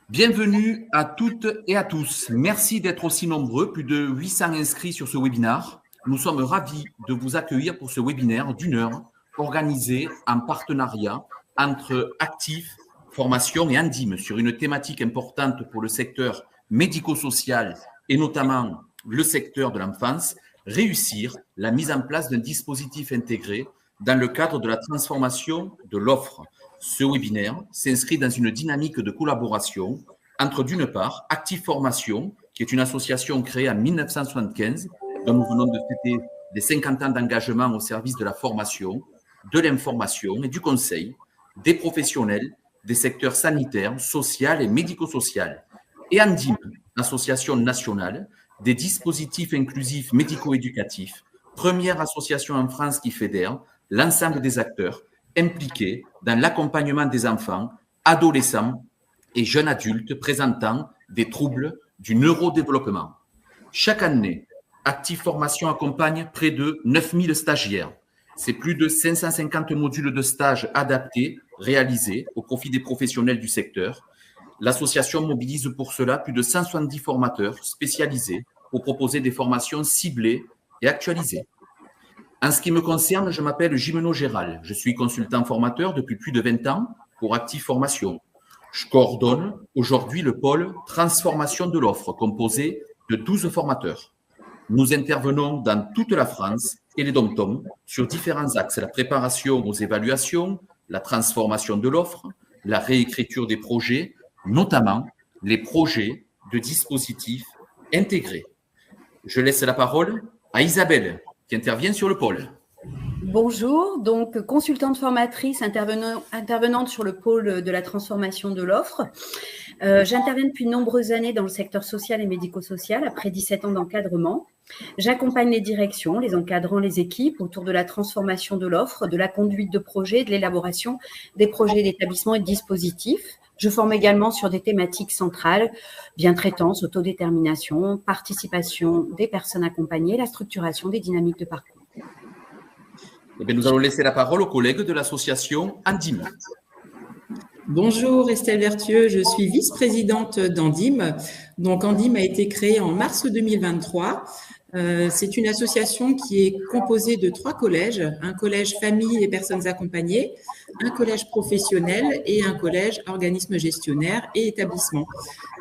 Bienvenue à toutes et à tous. Merci d'être aussi nombreux, plus de 800 inscrits sur ce webinaire. Nous sommes ravis de vous accueillir pour ce webinaire d'une heure organisé en partenariat entre Actif Formation et Andim sur une thématique importante pour le secteur médico-social et notamment le secteur de l'enfance, réussir la mise en place d'un dispositif intégré dans le cadre de la transformation de l'offre. Ce webinaire s'inscrit dans une dynamique de collaboration entre, d'une part, Active Formation, qui est une association créée en 1975, dont nous venons de fêter les 50 ans d'engagement au service de la formation, de l'information et du conseil des professionnels des secteurs sanitaires, social et médico-social, et Andim, association nationale des dispositifs inclusifs médico-éducatifs, première association en France qui fédère l'ensemble des acteurs impliqués dans l'accompagnement des enfants, adolescents et jeunes adultes présentant des troubles du neurodéveloppement. Chaque année, Active Formation accompagne près de 9000 stagiaires. C'est plus de 550 modules de stage adaptés réalisés au profit des professionnels du secteur. L'association mobilise pour cela plus de 170 formateurs spécialisés pour proposer des formations ciblées et actualisées. En ce qui me concerne, je m'appelle Gimeno Géral. Je suis consultant formateur depuis plus de 20 ans pour Active Formation. Je coordonne aujourd'hui le pôle transformation de l'offre composé de 12 formateurs. Nous intervenons dans toute la France et les dom-toms sur différents axes, la préparation aux évaluations, la transformation de l'offre, la réécriture des projets, notamment les projets de dispositifs intégrés. Je laisse la parole à Isabelle, qui intervient sur le pôle. Bonjour, donc consultante formatrice intervenante sur le pôle de la transformation de l'offre. J'interviens depuis de nombreuses années dans le secteur social et médico-social, après 17 ans d'encadrement. J'accompagne les directions, les encadrants, les équipes autour de la transformation de l'offre, de la conduite de projet, de l'élaboration des projets d'établissement et de dispositifs. Je forme également sur des thématiques centrales, bientraitance, autodétermination, participation des personnes accompagnées, la structuration des dynamiques de parcours. Eh bien, nous allons laisser la parole aux collègues de l'association Andim. Bonjour Estelle Vertueux, je suis vice-présidente d'Andim. Donc Andim a été créé en mars 2023. C'est une association qui est composée de 3 collèges, un collège famille et personnes accompagnées, un collège professionnel et un collège organisme gestionnaire et établissement.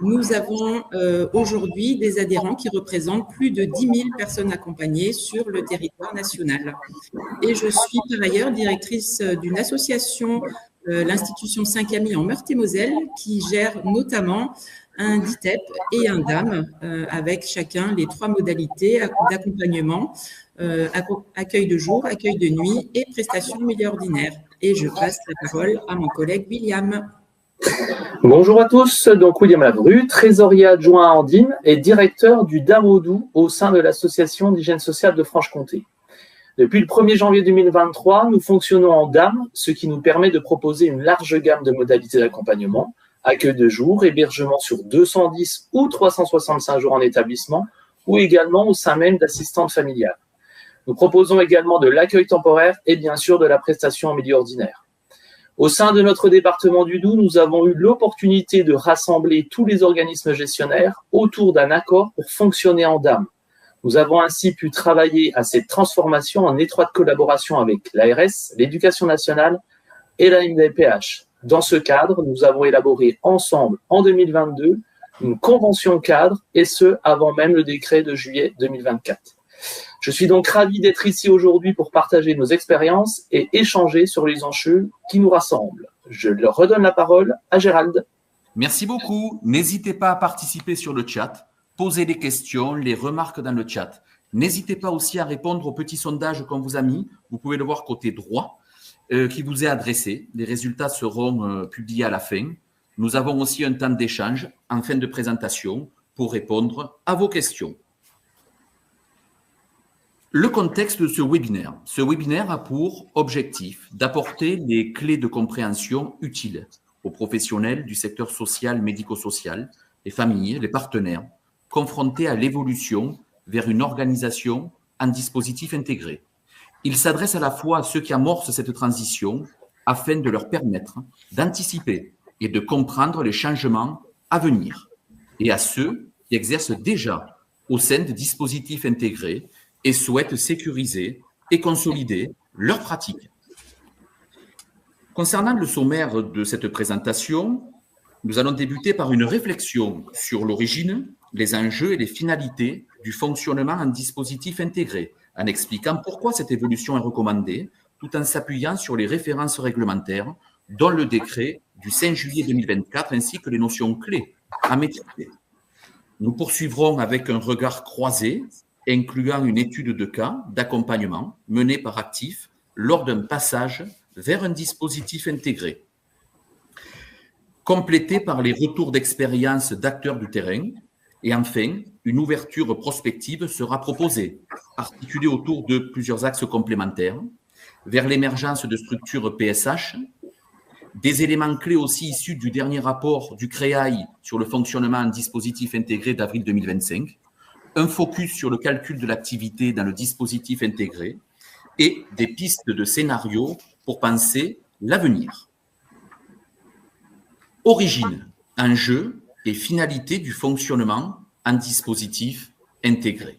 Nous avons aujourd'hui des adhérents qui représentent plus de 10 000 personnes accompagnées sur le territoire national. Et je suis par ailleurs directrice d'une association, l'institution Saint-Camille en Meurthe-et-Moselle, qui gère notamment un DITEP et un DAM, avec chacun les 3 modalités d'accompagnement, accueil de jour, accueil de nuit et prestations milieu ordinaire. Et je passe la parole à mon collègue William. Bonjour à tous, donc William Lavru, trésorier adjoint à Andim et directeur du DAMODOU au sein de l'association d'hygiène sociale de Franche-Comté. Depuis le 1er janvier 2023, nous fonctionnons en DAM, ce qui nous permet de proposer une large gamme de modalités d'accompagnement, accueil de jour, hébergement sur 210 ou 365 jours en établissement, ou également au sein même d'assistantes familiales. Nous proposons également de l'accueil temporaire et bien sûr de la prestation en milieu ordinaire. Au sein de notre département du Doubs, nous avons eu l'opportunité de rassembler tous les organismes gestionnaires autour d'un accord pour fonctionner en DAM. Nous avons ainsi pu travailler à cette transformation en étroite collaboration avec l'ARS, l'Éducation nationale et la MDPH. Dans ce cadre, nous avons élaboré ensemble, en 2022, une convention cadre, et ce, avant même le décret de juillet 2024. Je suis donc ravi d'être ici aujourd'hui pour partager nos expériences et échanger sur les enjeux qui nous rassemblent. Je leur redonne la parole à Gérald. Merci beaucoup. N'hésitez pas à participer sur le chat, poser des questions, les remarques dans le chat. N'hésitez pas aussi à répondre au petit sondage qu'on vous a mis. Vous pouvez le voir côté droit. Qui vous est adressé. Les résultats seront publiés à la fin. Nous avons aussi un temps d'échange en fin de présentation pour répondre à vos questions. Le contexte de ce webinaire. Ce webinaire a pour objectif d'apporter les clés de compréhension utiles aux professionnels du secteur social, médico-social, les familles, les partenaires, confrontés à l'évolution vers une organisation en dispositif intégré. Il s'adresse à la fois à ceux qui amorcent cette transition afin de leur permettre d'anticiper et de comprendre les changements à venir et à ceux qui exercent déjà au sein de dispositifs intégrés et souhaitent sécuriser et consolider leurs pratiques. Concernant le sommaire de cette présentation, nous allons débuter par une réflexion sur l'origine, les enjeux et les finalités du fonctionnement en dispositif intégré, en expliquant pourquoi cette évolution est recommandée, tout en s'appuyant sur les références réglementaires, dont le décret du 5 juillet 2024, ainsi que les notions clés à maîtriser. Nous poursuivrons avec un regard croisé, incluant une étude de cas d'accompagnement menée par Actif lors d'un passage vers un dispositif intégré, complété par les retours d'expérience d'acteurs du terrain. Et enfin, une ouverture prospective sera proposée, articulée autour de plusieurs axes complémentaires, vers l'émergence de structures PSH, des éléments clés aussi issus du dernier rapport du CREAI sur le fonctionnement en dispositif intégré d'avril 2025, un focus sur le calcul de l'activité dans le dispositif intégré et des pistes de scénarios pour penser l'avenir. Origine, enjeux et finalité du fonctionnement en dispositif intégré.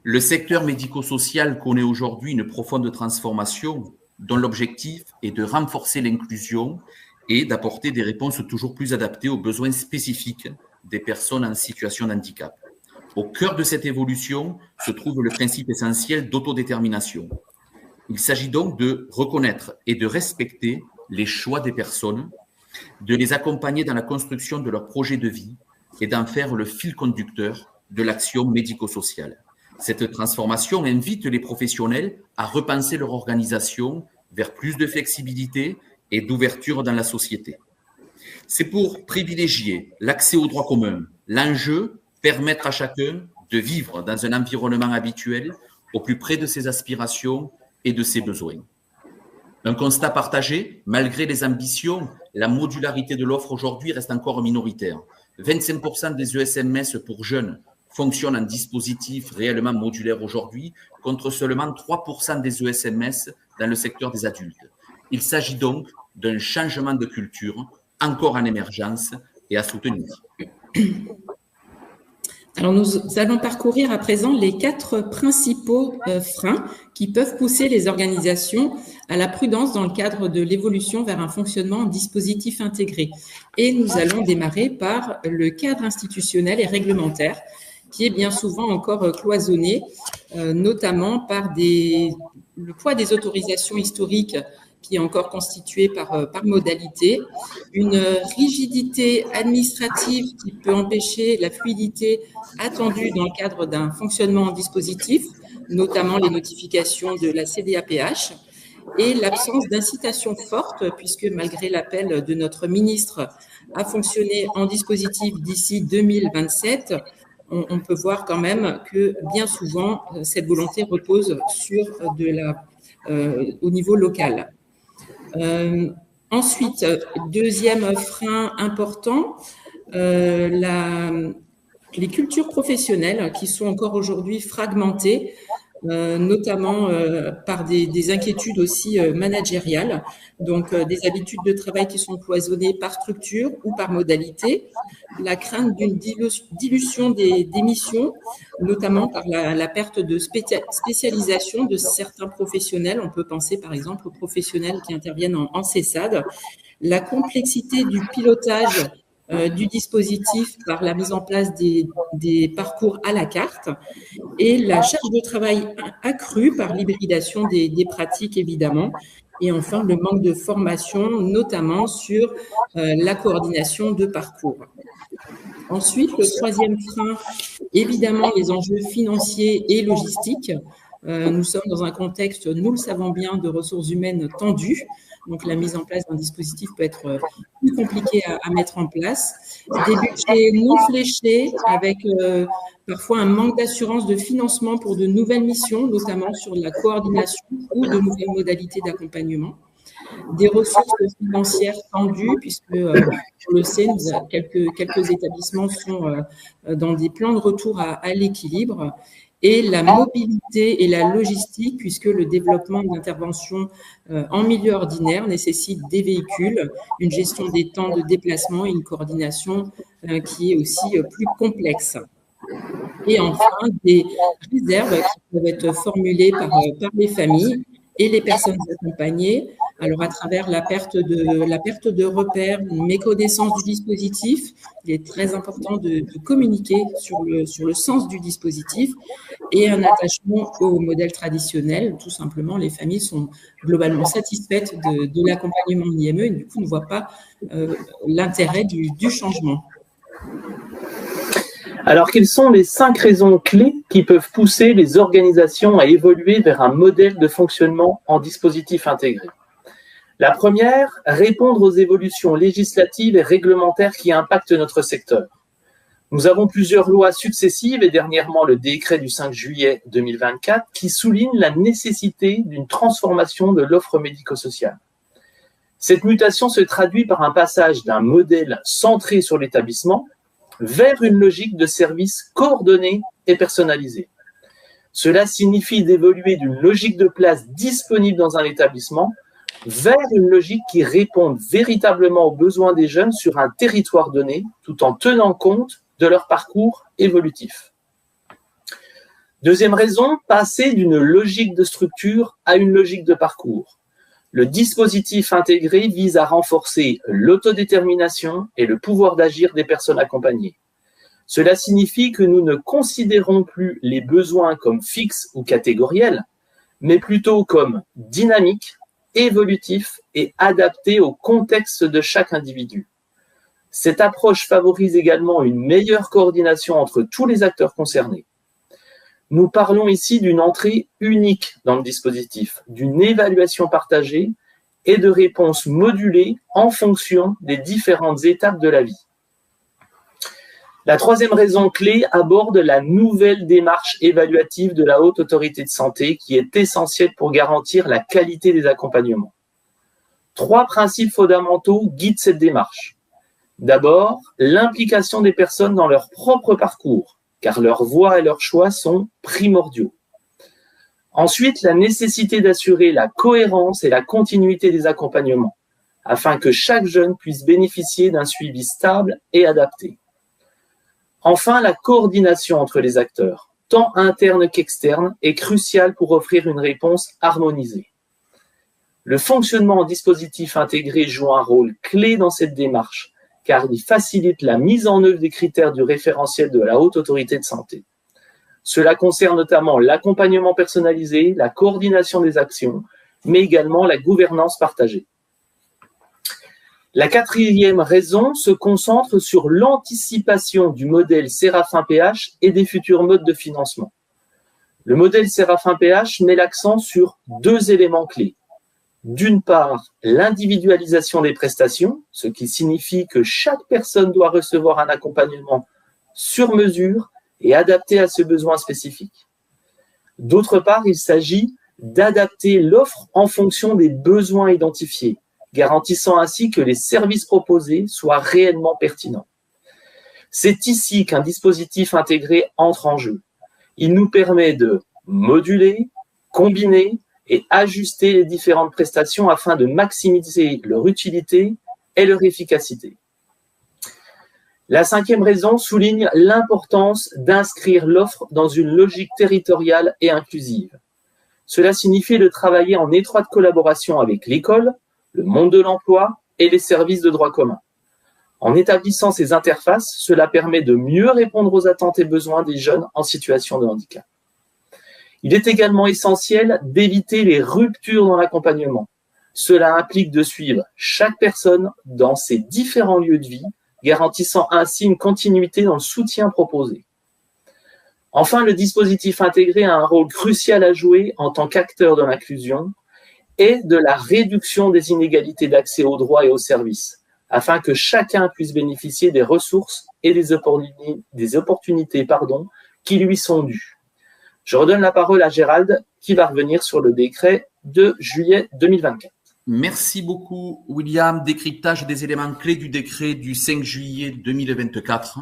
Le secteur médico-social connaît aujourd'hui une profonde transformation dont l'objectif est de renforcer l'inclusion et d'apporter des réponses toujours plus adaptées aux besoins spécifiques des personnes en situation de handicap. Au cœur de cette évolution se trouve le principe essentiel d'autodétermination. Il s'agit donc de reconnaître et de respecter les choix des personnes, de les accompagner dans la construction de leur projet de vie et d'en faire le fil conducteur de l'action médico-sociale. Cette transformation invite les professionnels à repenser leur organisation vers plus de flexibilité et d'ouverture dans la société. C'est pour privilégier l'accès aux droits communs. L'enjeu, permettre à chacun de vivre dans un environnement habituel au plus près de ses aspirations et de ses besoins. Un constat partagé, malgré les ambitions, la modularité de l'offre aujourd'hui reste encore minoritaire. 25% des ESMS pour jeunes fonctionnent en dispositif réellement modulaire aujourd'hui, contre seulement 3% des ESMS dans le secteur des adultes. Il s'agit donc d'un changement de culture encore en émergence et à soutenir. Alors, nous allons parcourir à présent les 4 principaux freins qui peuvent pousser les organisations à la prudence dans le cadre de l'évolution vers un fonctionnement en dispositif intégré. Et nous allons démarrer par le cadre institutionnel et réglementaire, qui est bien souvent encore cloisonné, notamment par le poids des autorisations historiques qui est encore constitué par modalité, une rigidité administrative qui peut empêcher la fluidité attendue dans le cadre d'un fonctionnement en dispositif, notamment les notifications de la CDAPH, et l'absence d'incitation forte, puisque malgré l'appel de notre ministre à fonctionner en dispositif d'ici 2027, on peut voir quand même que bien souvent, cette volonté repose sur au niveau local. Ensuite, deuxième frein important, les cultures professionnelles qui sont encore aujourd'hui fragmentées, notamment par des inquiétudes aussi managériales, donc des habitudes de travail qui sont cloisonnées par structure ou par modalité, la crainte d'une dilution des missions, notamment par la perte de spécialisation de certains professionnels. On peut penser par exemple aux professionnels qui interviennent en CESAD, la complexité du pilotage du dispositif par la mise en place des parcours à la carte et la charge de travail accrue par l'hybridation des pratiques, évidemment. Et enfin, le manque de formation, notamment sur la coordination de parcours. Ensuite, le troisième frein, évidemment, les enjeux financiers et logistiques. Nous sommes dans un contexte, nous le savons bien, de ressources humaines tendues. Donc, la mise en place d'un dispositif peut être plus compliquée à mettre en place. Des budgets non fléchés avec parfois un manque d'assurance de financement pour de nouvelles missions, notamment sur la coordination ou de nouvelles modalités d'accompagnement. Des ressources financières tendues, puisque, on le sait, quelques établissements sont dans des plans de retour à l'équilibre. et la mobilité et la logistique, puisque le développement d'interventions en milieu ordinaire nécessite des véhicules, une gestion des temps de déplacement et une coordination qui est aussi plus complexe. Et enfin, des réserves qui peuvent être formulées par les familles et les personnes accompagnées. Alors, à travers la perte de repères, une méconnaissance du dispositif, il est très important de communiquer sur le sens du dispositif et un attachement au modèle traditionnel. Tout simplement, les familles sont globalement satisfaites de l'accompagnement en IME et du coup ne voient pas l'intérêt du changement. Alors, quelles sont les 5 raisons clés qui peuvent pousser les organisations à évoluer vers un modèle de fonctionnement en dispositif intégré? La première, répondre aux évolutions législatives et réglementaires qui impactent notre secteur. Nous avons plusieurs lois successives et dernièrement le décret du 5 juillet 2024 qui souligne la nécessité d'une transformation de l'offre médico-sociale. Cette mutation se traduit par un passage d'un modèle centré sur l'établissement vers une logique de service coordonnée et personnalisée. Cela signifie d'évoluer d'une logique de place disponible dans un établissement vers une logique qui réponde véritablement aux besoins des jeunes sur un territoire donné, tout en tenant compte de leur parcours évolutif. Deuxième raison, passer d'une logique de structure à une logique de parcours. Le dispositif intégré vise à renforcer l'autodétermination et le pouvoir d'agir des personnes accompagnées. Cela signifie que nous ne considérons plus les besoins comme fixes ou catégoriels, mais plutôt comme dynamiques, évolutifs et adaptés au contexte de chaque individu. Cette approche favorise également une meilleure coordination entre tous les acteurs concernés. Nous parlons ici d'une entrée unique dans le dispositif, d'une évaluation partagée et de réponses modulées en fonction des différentes étapes de la vie. La troisième raison clé aborde la nouvelle démarche évaluative de la Haute Autorité de Santé qui est essentielle pour garantir la qualité des accompagnements. 3 principes fondamentaux guident cette démarche. D'abord, l'implication des personnes dans leur propre parcours, car leur voix et leurs choix sont primordiaux. Ensuite, la nécessité d'assurer la cohérence et la continuité des accompagnements, afin que chaque jeune puisse bénéficier d'un suivi stable et adapté. Enfin, la coordination entre les acteurs, tant internes qu'externes, est cruciale pour offrir une réponse harmonisée. Le fonctionnement en dispositif intégré joue un rôle clé dans cette démarche, car il facilite la mise en œuvre des critères du référentiel de la Haute Autorité de Santé. Cela concerne notamment l'accompagnement personnalisé, la coordination des actions, mais également la gouvernance partagée. La 4e raison se concentre sur l'anticipation du modèle Séraphin-PH et des futurs modes de financement. Le modèle Séraphin-PH met l'accent sur 2 éléments clés. D'une part, l'individualisation des prestations, ce qui signifie que chaque personne doit recevoir un accompagnement sur mesure et adapté à ses besoins spécifiques. D'autre part, il s'agit d'adapter l'offre en fonction des besoins identifiés, garantissant ainsi que les services proposés soient réellement pertinents. C'est ici qu'un dispositif intégré entre en jeu. Il nous permet de moduler, combiner et ajuster les différentes prestations afin de maximiser leur utilité et leur efficacité. La 5e raison souligne l'importance d'inscrire l'offre dans une logique territoriale et inclusive. Cela signifie de travailler en étroite collaboration avec l'école, le monde de l'emploi et les services de droit commun. En établissant ces interfaces, cela permet de mieux répondre aux attentes et besoins des jeunes en situation de handicap. Il est également essentiel d'éviter les ruptures dans l'accompagnement. Cela implique de suivre chaque personne dans ses différents lieux de vie, garantissant ainsi une continuité dans le soutien proposé. Enfin, le dispositif intégré a un rôle crucial à jouer en tant qu'acteur de l'inclusion et de la réduction des inégalités d'accès aux droits et aux services, afin que chacun puisse bénéficier des ressources et des opportunités qui lui sont dues. Je redonne la parole à Gérald qui va revenir sur le décret de juillet 2024. Merci beaucoup, William. Décryptage des éléments clés du décret du 5 juillet 2024.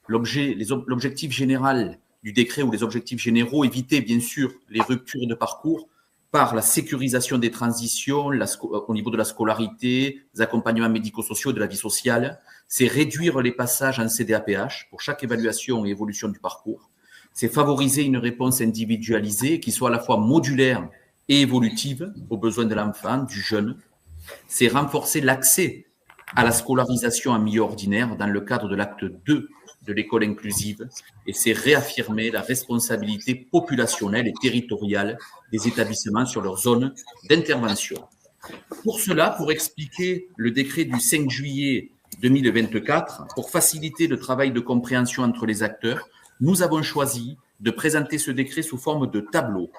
L'objectif général du décret ou les objectifs généraux, éviter bien sûr les ruptures de parcours par la sécurisation des transitions au niveau de la scolarité, des accompagnements médico-sociaux, de la vie sociale. C'est réduire les passages en CDAPH pour chaque évaluation et évolution du parcours. C'est favoriser une réponse individualisée qui soit à la fois modulaire et évolutive aux besoins de l'enfant, du jeune. C'est renforcer l'accès à la scolarisation en milieu ordinaire dans le cadre de l'acte 2 de l'école inclusive, et c'est réaffirmer la responsabilité populationnelle et territoriale des établissements sur leur zone d'intervention. Pour cela, pour expliquer le décret du 5 juillet 2024, pour faciliter le travail de compréhension entre les acteurs, nous avons choisi de présenter ce décret sous forme de tableau.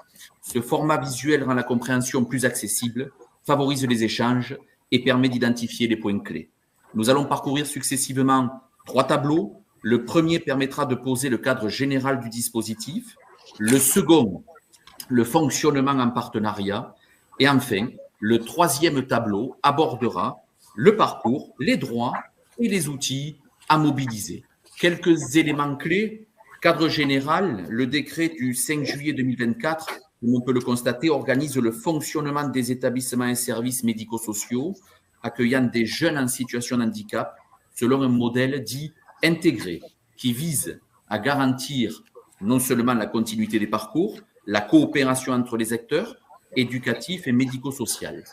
Ce format visuel rend la compréhension plus accessible, favorise les échanges et permet d'identifier les points clés. Nous allons parcourir successivement 3 tableaux. Le premier permettra de poser le cadre général du dispositif. Le second, le fonctionnement en partenariat. Et enfin, le troisième tableau abordera le parcours, les droits et les outils à mobiliser. Quelques éléments clés. Cadre général, le décret du 5 juillet 2024, comme on peut le constater, organise le fonctionnement des établissements et services médico-sociaux accueillant des jeunes en situation de handicap selon un modèle dit intégré qui vise à garantir non seulement la continuité des parcours, la coopération entre les acteurs éducatifs et médico-sociaux.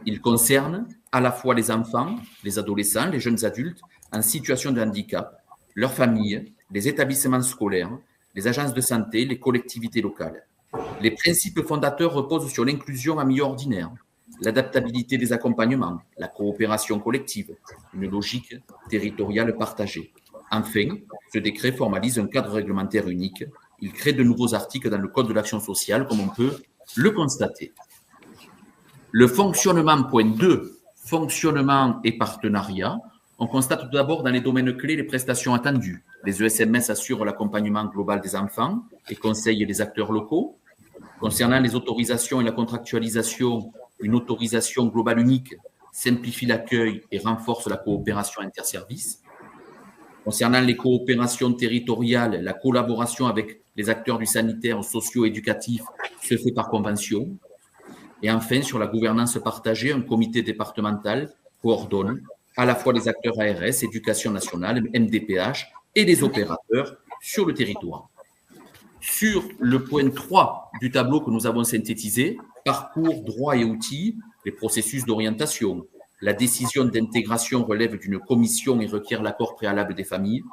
Il concerne à la fois les enfants, les adolescents, les jeunes adultes en situation de handicap, leurs familles, les établissements scolaires, les agences de santé, les collectivités locales. Les principes fondateurs reposent sur l'inclusion en milieu ordinaire, l'adaptabilité des accompagnements, la coopération collective, une logique territoriale partagée. Enfin, ce décret formalise un cadre réglementaire unique. Il crée de nouveaux articles dans le Code de l'action sociale, comme on peut le constater. Le fonctionnement, point 2, fonctionnement et partenariat. On constate tout d'abord dans les domaines clés les prestations attendues. Les ESMS assurent l'accompagnement global des enfants et conseillent les acteurs locaux. Concernant les autorisations et la contractualisation, une autorisation globale unique simplifie l'accueil et renforce la coopération interservices. Concernant les coopérations territoriales, la collaboration avec les acteurs du sanitaire, socio-éducatif se fait par convention. Et enfin, sur la gouvernance partagée, un comité départemental coordonne à la fois les acteurs ARS, Éducation nationale, MDPH et les opérateurs sur le territoire. Sur le point 3 du tableau que nous avons synthétisé, parcours, droits et outils, les processus d'orientation. La décision d'intégration relève d'une commission et requiert l'accord préalable des familles.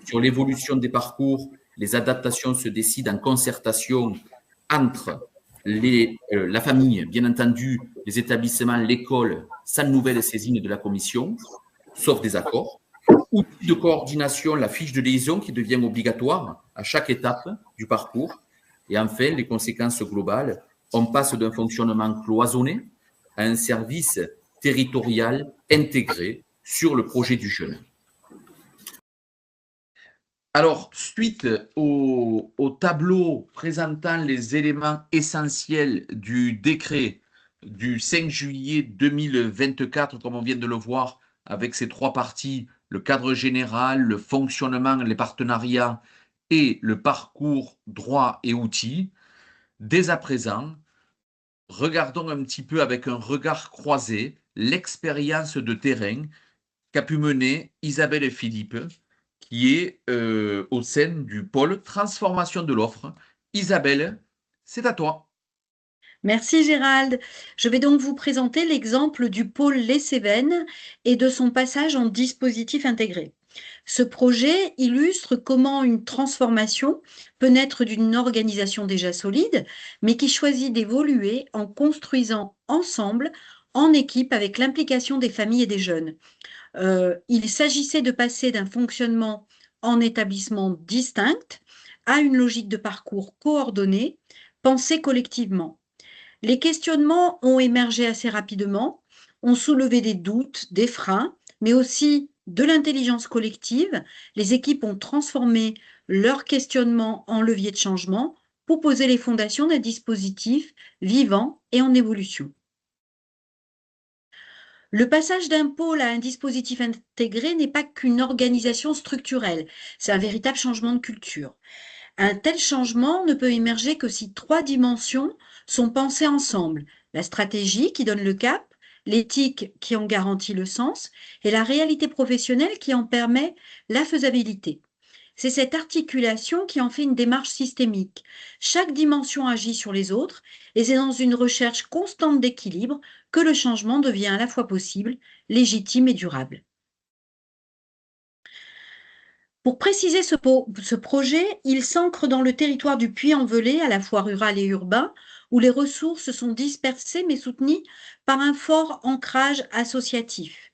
Sur l'évolution des parcours, les adaptations se décident en concertation entre la famille, bien entendu, les établissements, l'école, sans nouvelle saisine de la commission, sauf des accords. Outils de coordination, la fiche de liaison qui devient obligatoire à chaque étape du parcours. Et enfin, les conséquences globales. On passe d'un fonctionnement cloisonné à un service territorial intégré sur le projet du jeune. Alors, suite au tableau présentant les éléments essentiels du décret du 5 juillet 2024, comme on vient de le voir, avec ces 3 parties, le cadre général, le fonctionnement, les partenariats et le parcours, droits et outils, dès à présent, regardons un petit peu avec un regard croisé l'expérience de terrain qu'a pu mener Isabelle et Philippe, qui est au sein du pôle transformation de l'offre. Isabelle, c'est à toi. Merci Gérald. Je vais donc vous présenter l'exemple du pôle Les Cévennes et de son passage en dispositif intégré. Ce projet illustre comment une transformation peut naître d'une organisation déjà solide, mais qui choisit d'évoluer en construisant ensemble, en équipe, avec l'implication des familles et des jeunes. Il s'agissait de passer d'un fonctionnement en établissement distinct à une logique de parcours coordonné, pensé collectivement. Les questionnements ont émergé assez rapidement, ont soulevé des doutes, des freins, mais aussi de l'intelligence collective. Les équipes ont transformé leurs questionnements en levier de changement pour poser les fondations d'un dispositif vivant et en évolution. Le passage d'un pôle à un dispositif intégré n'est pas qu'une organisation structurelle, c'est un véritable changement de culture. Un tel changement ne peut émerger que si 3 dimensions sont pensées ensemble: la stratégie qui donne le cap, l'éthique qui en garantit le sens et la réalité professionnelle qui en permet la faisabilité. C'est cette articulation qui en fait une démarche systémique. Chaque dimension agit sur les autres et c'est dans une recherche constante d'équilibre que le changement devient à la fois possible, légitime et durable. Pour préciser ce projet, il s'ancre dans le territoire du Puy-en-Velay, à la fois rural et urbain, où les ressources sont dispersées mais soutenues par un fort ancrage associatif.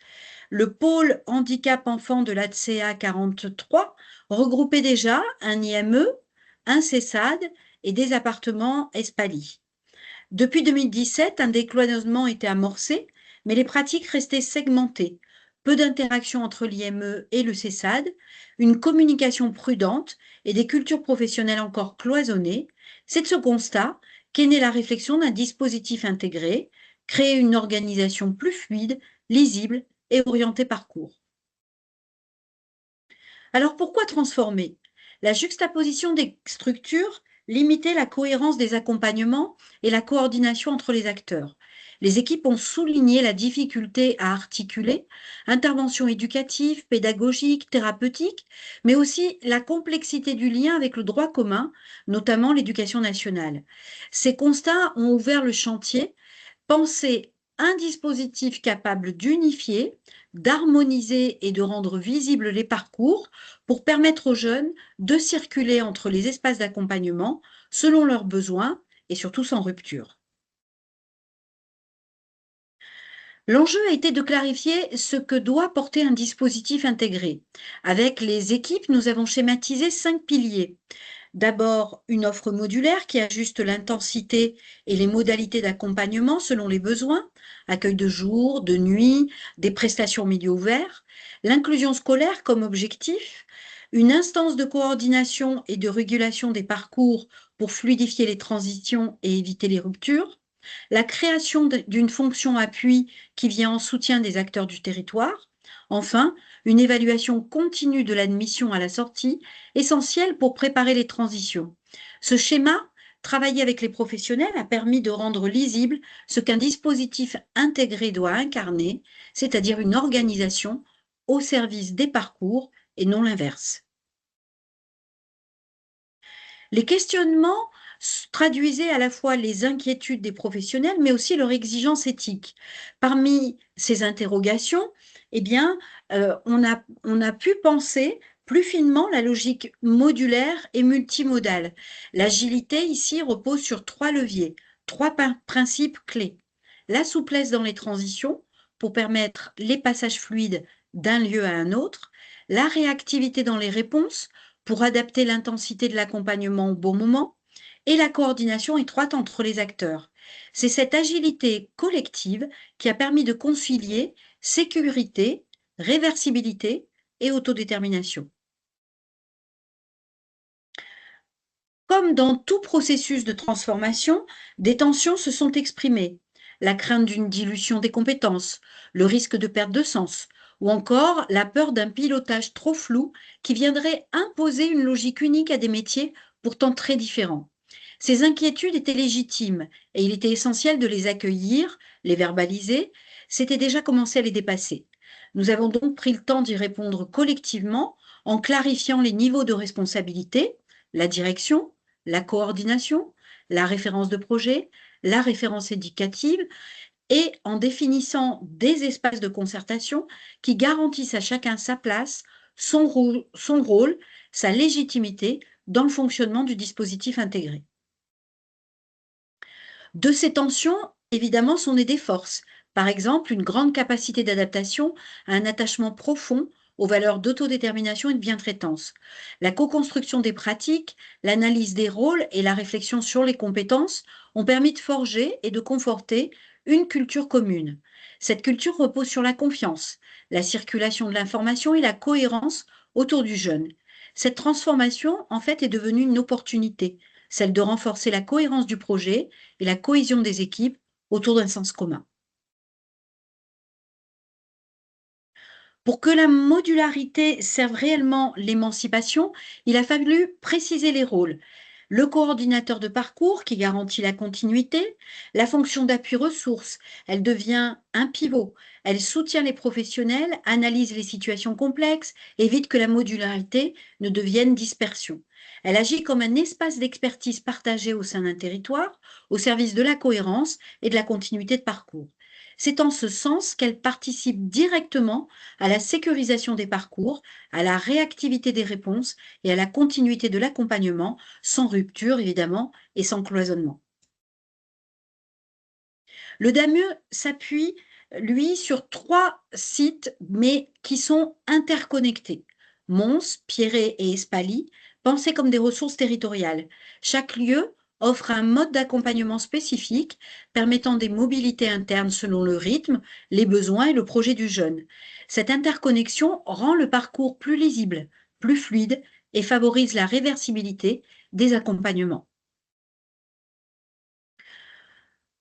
Le pôle handicap enfant de l'ATSEA 43 regroupait déjà un IME, un CESAD et des appartements Espali. Depuis 2017, un décloisonnement était amorcé, mais les pratiques restaient segmentées. Peu d'interactions entre l'IME et le CESAD, une communication prudente et des cultures professionnelles encore cloisonnées. C'est de ce constat qu'est née la réflexion d'un dispositif intégré, créer une organisation plus fluide, lisible et orientée parcours. Alors pourquoi transformer? La juxtaposition des structures limitait la cohérence des accompagnements et la coordination entre les acteurs. Les équipes ont souligné la difficulté à articuler interventions éducatives, pédagogiques, thérapeutiques, mais aussi la complexité du lien avec le droit commun, notamment l'éducation nationale. Ces constats ont ouvert le chantier, penser un dispositif capable d'unifier, d'harmoniser et de rendre visibles les parcours pour permettre aux jeunes de circuler entre les espaces d'accompagnement selon leurs besoins et surtout sans rupture. L'enjeu a été de clarifier ce que doit porter un dispositif intégré. Avec les équipes, nous avons schématisé 5 piliers. D'abord, une offre modulaire qui ajuste l'intensité et les modalités d'accompagnement selon les besoins, accueil de jour, de nuit, des prestations milieu ouvert, l'inclusion scolaire comme objectif, une instance de coordination et de régulation des parcours pour fluidifier les transitions et éviter les ruptures, la création d'une fonction appui qui vient en soutien des acteurs du territoire, enfin, une évaluation continue de l'admission à la sortie, essentielle pour préparer les transitions. Ce schéma, travaillé avec les professionnels, a permis de rendre lisible ce qu'un dispositif intégré doit incarner, c'est-à-dire une organisation au service des parcours et non l'inverse. Les questionnements traduisaient à la fois les inquiétudes des professionnels, mais aussi leurs exigences éthiques. Parmi ces interrogations, eh bien, on a pu penser plus finement la logique modulaire et multimodale. L'agilité ici repose sur 3 leviers, 3 principes clés. La souplesse dans les transitions pour permettre les passages fluides d'un lieu à un autre, la réactivité dans les réponses pour adapter l'intensité de l'accompagnement au bon moment, et la coordination étroite entre les acteurs. C'est cette agilité collective qui a permis de concilier sécurité, réversibilité et autodétermination. Comme dans tout processus de transformation, des tensions se sont exprimées. La crainte d'une dilution des compétences, le risque de perte de sens, ou encore la peur d'un pilotage trop flou qui viendrait imposer une logique unique à des métiers pourtant très différents. Ces inquiétudes étaient légitimes et il était essentiel de les accueillir, les verbaliser. C'était déjà commencé à les dépasser. Nous avons donc pris le temps d'y répondre collectivement en clarifiant les niveaux de responsabilité, la direction, la coordination, la référence de projet, la référence éducative et en définissant des espaces de concertation qui garantissent à chacun sa place, son rôle, sa légitimité dans le fonctionnement du dispositif intégré. De ces tensions, évidemment, sont nées des forces. Par exemple, une grande capacité d'adaptation à un attachement profond aux valeurs d'autodétermination et de bientraitance. La co-construction des pratiques, l'analyse des rôles et la réflexion sur les compétences ont permis de forger et de conforter une culture commune. Cette culture repose sur la confiance, la circulation de l'information et la cohérence autour du jeune. Cette transformation, en fait, est devenue une opportunité, celle de renforcer la cohérence du projet et la cohésion des équipes autour d'un sens commun. Pour que la modularité serve réellement l'émancipation, il a fallu préciser les rôles. Le coordinateur de parcours qui garantit la continuité, la fonction d'appui ressources, elle devient un pivot. Elle soutient les professionnels, analyse les situations complexes, évite que la modularité ne devienne dispersion. Elle agit comme un espace d'expertise partagé au sein d'un territoire, au service de la cohérence et de la continuité de parcours. C'est en ce sens qu'elle participe directement à la sécurisation des parcours, à la réactivité des réponses et à la continuité de l'accompagnement, sans rupture évidemment et sans cloisonnement. Le DAME s'appuie, lui, sur 3 sites, mais qui sont interconnectés. Mons, Pierret et Espaly, pensés comme des ressources territoriales. Chaque lieu offre un mode d'accompagnement spécifique permettant des mobilités internes selon le rythme, les besoins et le projet du jeune. Cette interconnexion rend le parcours plus lisible, plus fluide et favorise la réversibilité des accompagnements.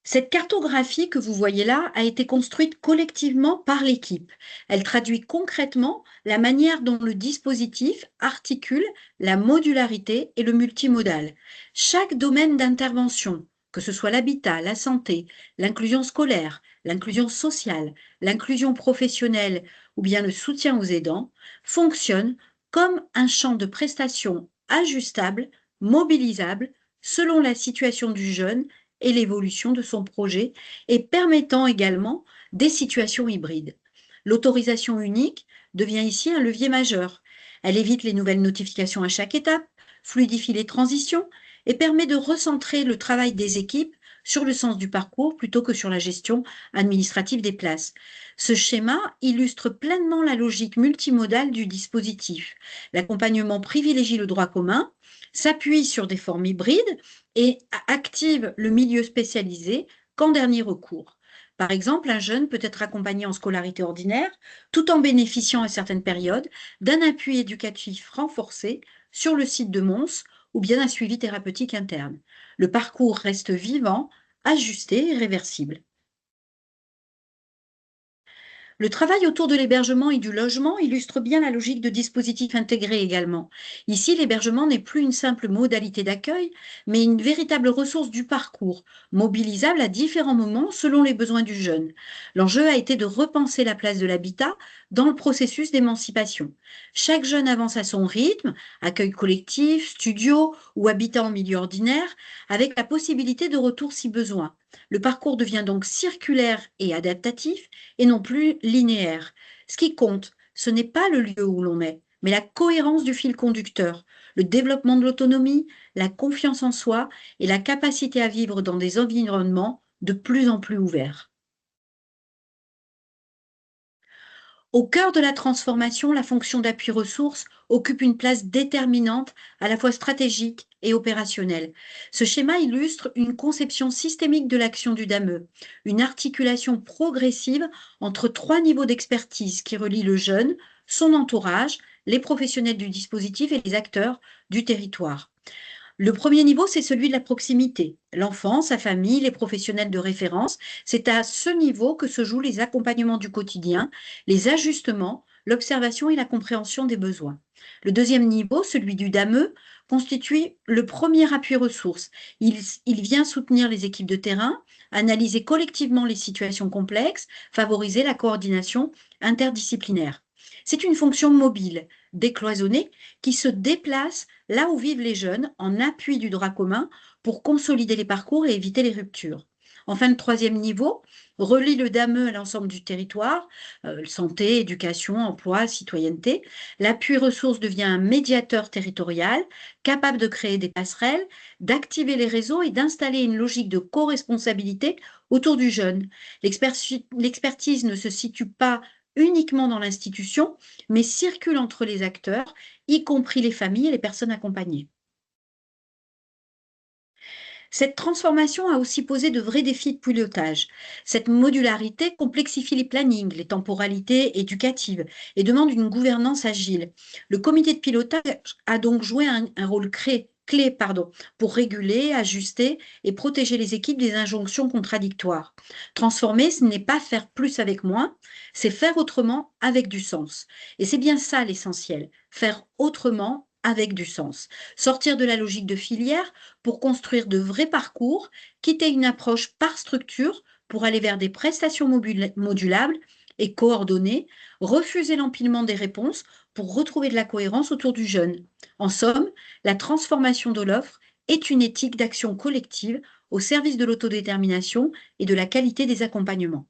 Cette cartographie que vous voyez là a été construite collectivement par l'équipe. Elle traduit concrètement la manière dont le dispositif articule la modularité et le multimodal. Chaque domaine d'intervention, que ce soit l'habitat, la santé, l'inclusion scolaire, l'inclusion sociale, l'inclusion professionnelle ou bien le soutien aux aidants, fonctionne comme un champ de prestations ajustable, mobilisable selon la situation du jeune et l'évolution de son projet et permettant également des situations hybrides. L'autorisation unique devient ici un levier majeur. Elle évite les nouvelles notifications à chaque étape, fluidifie les transitions et permet de recentrer le travail des équipes sur le sens du parcours plutôt que sur la gestion administrative des places. Ce schéma illustre pleinement la logique multimodale du dispositif. L'accompagnement privilégie le droit commun, s'appuie sur des formes hybrides et active le milieu spécialisé qu'en dernier recours. Par exemple, un jeune peut être accompagné en scolarité ordinaire tout en bénéficiant à certaines périodes d'un appui éducatif renforcé sur le site de Mons ou bien d'un suivi thérapeutique interne. Le parcours reste vivant, ajusté et réversible. Le travail autour de l'hébergement et du logement illustre bien la logique de dispositif intégré également. Ici, l'hébergement n'est plus une simple modalité d'accueil, mais une véritable ressource du parcours, mobilisable à différents moments selon les besoins du jeune. L'enjeu a été de repenser la place de l'habitat dans le processus d'émancipation. Chaque jeune avance à son rythme, accueil collectif, studio ou habitat en milieu ordinaire, avec la possibilité de retour si besoin. Le parcours devient donc circulaire et adaptatif et non plus linéaire. Ce qui compte, ce n'est pas le lieu où l'on est, mais la cohérence du fil conducteur, le développement de l'autonomie, la confiance en soi et la capacité à vivre dans des environnements de plus en plus ouverts. Au cœur de la transformation, la fonction d'appui ressources occupe une place déterminante, à la fois stratégique et opérationnelle. Ce schéma illustre une conception systémique de l'action du DAME, une articulation progressive entre 3 niveaux d'expertise qui relient le jeune, son entourage, les professionnels du dispositif et les acteurs du territoire. Le premier niveau, c'est celui de la proximité. L'enfant, sa famille, les professionnels de référence, c'est à ce niveau que se jouent les accompagnements du quotidien, les ajustements, l'observation et la compréhension des besoins. Le deuxième niveau, celui du DAME, constitue le premier appui ressources. Il vient soutenir les équipes de terrain, analyser collectivement les situations complexes, favoriser la coordination interdisciplinaire. C'est une fonction mobile, décloisonnée, qui se déplace là où vivent les jeunes en appui du droit commun pour consolider les parcours et éviter les ruptures. Enfin, le troisième niveau relie le DAME à l'ensemble du territoire, santé, éducation, emploi, citoyenneté. L'appui ressources devient un médiateur territorial capable de créer des passerelles, d'activer les réseaux et d'installer une logique de co-responsabilité autour du jeune. L'expertise ne se situe pas uniquement dans l'institution, mais circule entre les acteurs, y compris les familles et les personnes accompagnées. Cette transformation a aussi posé de vrais défis de pilotage. Cette modularité complexifie les plannings, les temporalités éducatives et demande une gouvernance agile. Le comité de pilotage a donc joué un rôle clé clés pour réguler, ajuster et protéger les équipes des injonctions contradictoires. Transformer, ce n'est pas faire plus avec moins, c'est faire autrement avec du sens. Et c'est bien ça l'essentiel, faire autrement avec du sens. Sortir de la logique de filière pour construire de vrais parcours, quitter une approche par structure pour aller vers des prestations modulables et coordonnées, refuser l'empilement des réponses pour retrouver de la cohérence autour du jeune. En somme, la transformation de l'offre est une éthique d'action collective au service de l'autodétermination et de la qualité des accompagnements.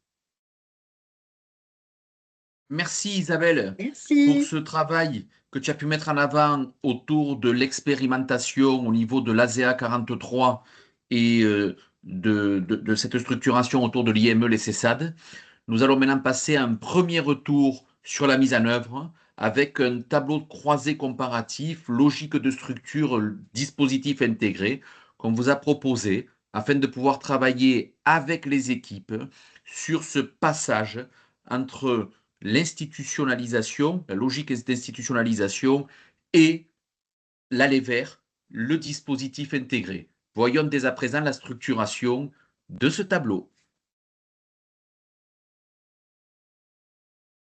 Merci Isabelle Merci. pour ce travail que tu as pu mettre en avant autour de l'expérimentation au niveau de l'ASEA 43 et de cette structuration autour de l'IME, les CESAD. Nous allons maintenant passer à un premier retour sur la mise en œuvre avec un tableau de croisée comparatif, logique de structure, dispositif intégré qu'on vous a proposé afin de pouvoir travailler avec les équipes sur ce passage entre l'institutionnalisation, la logique d'institutionnalisation et l'aller vers le dispositif intégré. Voyons dès à présent la structuration de ce tableau.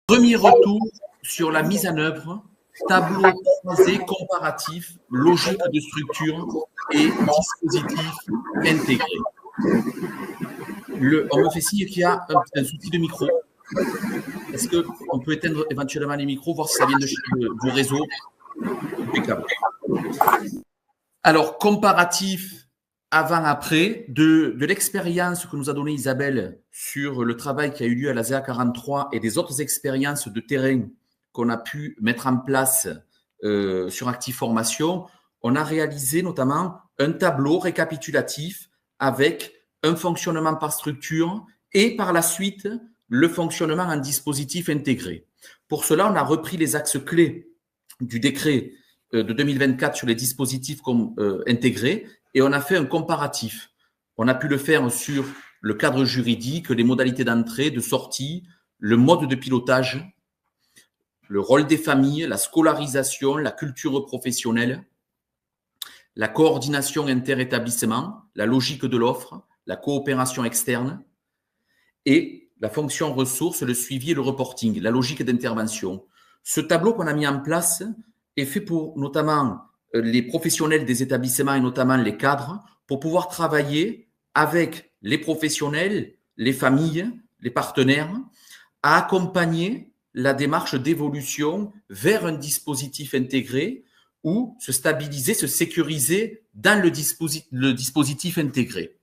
Premier retour sur la mise en œuvre, tableau croisé comparatif, logique de structure et dispositif intégré. On me fait signe qu'il y a un souci de micro. Est-ce qu'on peut éteindre éventuellement les micros, voir si ça vient de vos réseaux? Impeccable. Alors, comparatif avant-après, de l'expérience que nous a donnée Isabelle sur le travail qui a eu lieu à l'ASEA 43 et des autres expériences de terrain qu'on a pu mettre en place sur Active Formation, on a réalisé notamment un tableau récapitulatif avec un fonctionnement par structure et par la suite le fonctionnement en dispositif intégré. Pour cela, on a repris les axes clés du décret de 2024 sur les dispositifs intégrés et on a fait un comparatif. On a pu le faire sur le cadre juridique, les modalités d'entrée, de sortie, le mode de pilotage, le rôle des familles, la scolarisation, la culture professionnelle, la coordination inter-établissement, la logique de l'offre, la coopération externe et la fonction ressources, le suivi et le reporting, la logique d'intervention. Ce tableau qu'on a mis en place est fait pour notamment les professionnels des établissements et notamment les cadres pour pouvoir travailler avec les professionnels, les familles, les partenaires à accompagner la démarche d'évolution vers un dispositif intégré ou se stabiliser, se sécuriser dans le dispositif intégré.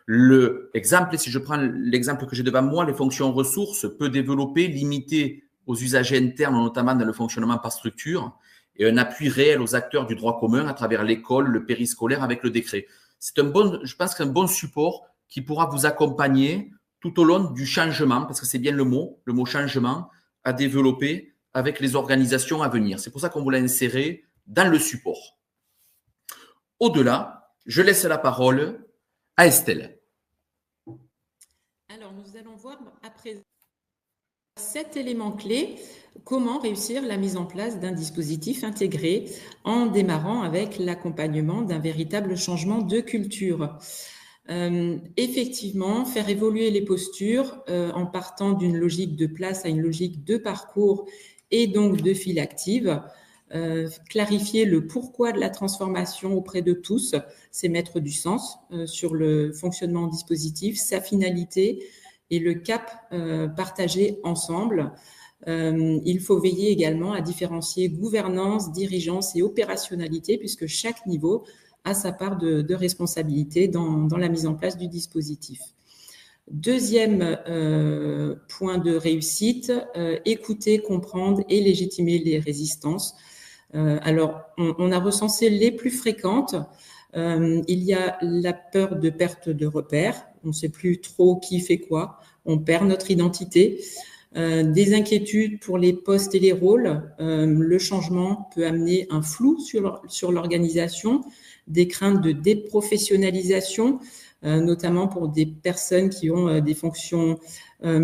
L'exemple, si je prends l'exemple que j'ai devant moi, les fonctions ressources peut développer, limiter aux usagers internes, notamment dans le fonctionnement par structure, et un appui réel aux acteurs du droit commun à travers l'école, le périscolaire avec le décret. C'est je pense qu'un bon support qui pourra vous accompagner tout au long du changement, parce que c'est bien le mot changement, à développer avec les organisations à venir. C'est pour ça qu'on vous l'a inséré dans le support. Au-delà, je laisse la parole à Estelle. Alors, nous allons voir après 7 éléments clés comment réussir la mise en place d'un dispositif intégré en démarrant avec l'accompagnement d'un véritable changement de culture. Effectivement, faire évoluer les postures en partant d'une logique de place à une logique de parcours et donc de file active. Clarifier le pourquoi de la transformation auprès de tous, c'est mettre du sens sur le fonctionnement en dispositif, sa finalité et le cap partagé ensemble. Il faut veiller également à différencier gouvernance, dirigeance et opérationnalité puisque chaque niveau a sa part de responsabilité dans la mise en place du dispositif. Deuxième point de réussite, écouter, comprendre et légitimer les résistances. Alors, on a recensé les plus fréquentes. Il y a la peur de perte de repères. On ne sait plus trop qui fait quoi. On perd notre identité. Des inquiétudes pour les postes et les rôles. Le changement peut amener un flou sur l'organisation. Des craintes de déprofessionnalisation, notamment pour des personnes qui ont des fonctions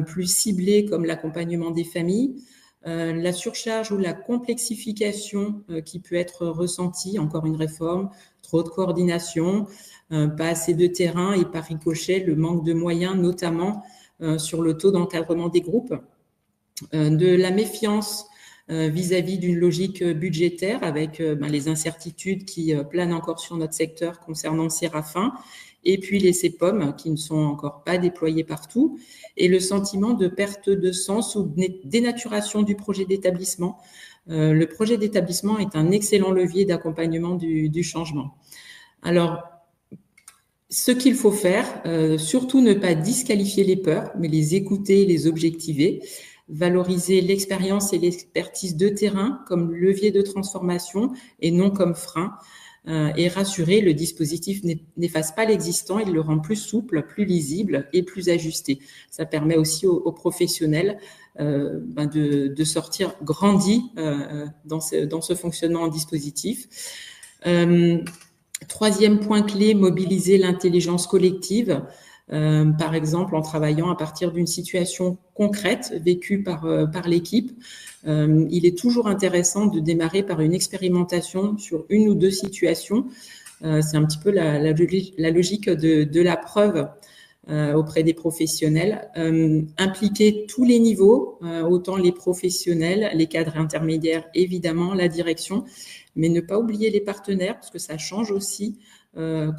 plus ciblées comme l'accompagnement des familles. la surcharge ou la complexification qui peut être ressentie, encore une réforme, trop de coordination, pas assez de terrain et par ricochet, le manque de moyens, notamment sur le taux d'encadrement des groupes, de la méfiance vis-à-vis d'une logique budgétaire avec les incertitudes qui planent encore sur notre secteur concernant Séraphin, et puis les CPOM qui ne sont encore pas déployés partout, et le sentiment de perte de sens ou de dénaturation du projet d'établissement. Le projet d'établissement est un excellent levier d'accompagnement du changement. Alors, ce qu'il faut faire, surtout ne pas disqualifier les peurs, mais les écouter, les objectiver, valoriser l'expérience et l'expertise de terrain comme levier de transformation et non comme frein, et rassurer, le dispositif n'efface pas l'existant, il le rend plus souple, plus lisible et plus ajusté. Ça permet aussi aux professionnels de sortir grandis dans ce fonctionnement en dispositif. Troisième point clé, mobiliser l'intelligence collective. Par exemple, en travaillant à partir d'une situation concrète vécue par l'équipe. Il est toujours intéressant de démarrer par une expérimentation sur une ou deux situations. C'est un petit peu la logique de la preuve auprès des professionnels. Impliquer tous les niveaux, autant les professionnels, les cadres intermédiaires, évidemment, la direction, mais ne pas oublier les partenaires, parce que ça change aussi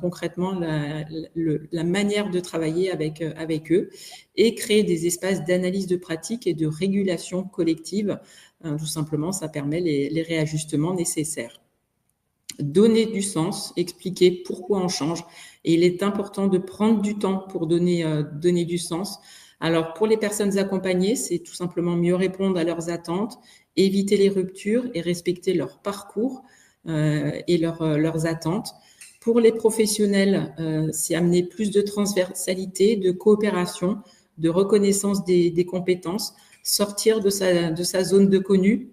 concrètement la manière de travailler avec eux, et créer des espaces d'analyse de pratique et de régulation collective. Tout simplement, ça permet les réajustements nécessaires. Donner du sens, expliquer pourquoi on change, et il est important de prendre du temps pour donner du sens. Alors, pour les personnes accompagnées, c'est tout simplement mieux répondre à leurs attentes, éviter les ruptures et respecter leur parcours et leurs attentes. Pour les professionnels, c'est amener plus de transversalité, de coopération, de reconnaissance des compétences, sortir de sa zone de connu.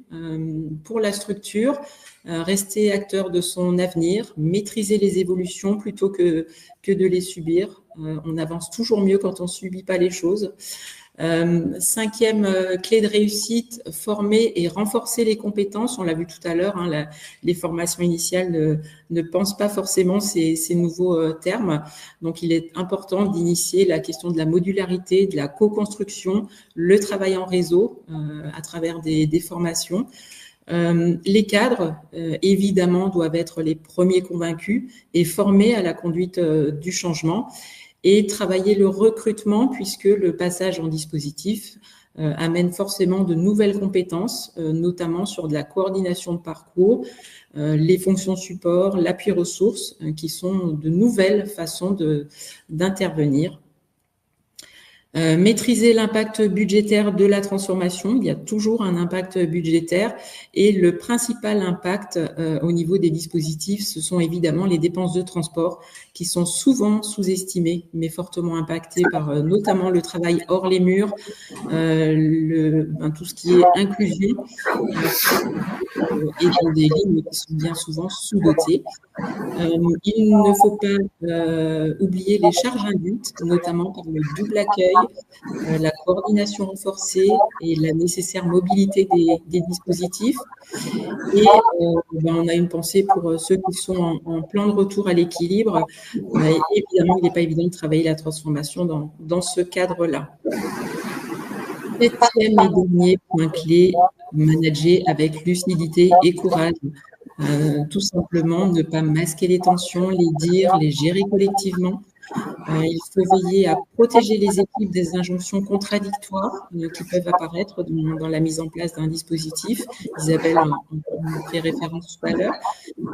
Pour la structure, rester acteur de son avenir, maîtriser les évolutions plutôt que de les subir. On avance toujours mieux quand on ne subit pas les choses. Cinquième clé de réussite, former et renforcer les compétences. On l'a vu tout à l'heure, les formations initiales ne pensent pas forcément ces nouveaux termes. Donc, il est important d'initier la question de la modularité, de la co-construction, le travail en réseau à travers des formations. Les cadres, évidemment, doivent être les premiers convaincus et formés à la conduite du changement. Et travailler le recrutement, puisque le passage en dispositif amène forcément de nouvelles compétences, notamment sur de la coordination de parcours, les fonctions support, l'appui ressources, qui sont de nouvelles façons d'intervenir. Maîtriser l'impact budgétaire de la transformation. Il y a toujours un impact budgétaire, et le principal impact au niveau des dispositifs, ce sont évidemment les dépenses de transport qui sont souvent sous-estimées, mais fortement impactées par notamment le travail hors les murs, tout ce qui est inclusion, et dans des lignes qui sont bien souvent sous-dotées. Il ne faut pas oublier les charges induites, notamment par le double accueil, la coordination renforcée et la nécessaire mobilité des dispositifs. Et on a une pensée pour ceux qui sont en plan de retour à l'équilibre. Évidemment, il n'est pas évident de travailler la transformation dans ce cadre-là. Septième et dernier point clé, manager avec lucidité et courage. Tout simplement, ne pas masquer les tensions, les dire, les gérer collectivement. Il faut veiller à protéger les équipes des injonctions contradictoires qui peuvent apparaître dans la mise en place d'un dispositif. Isabelle en fait référence tout à l'heure.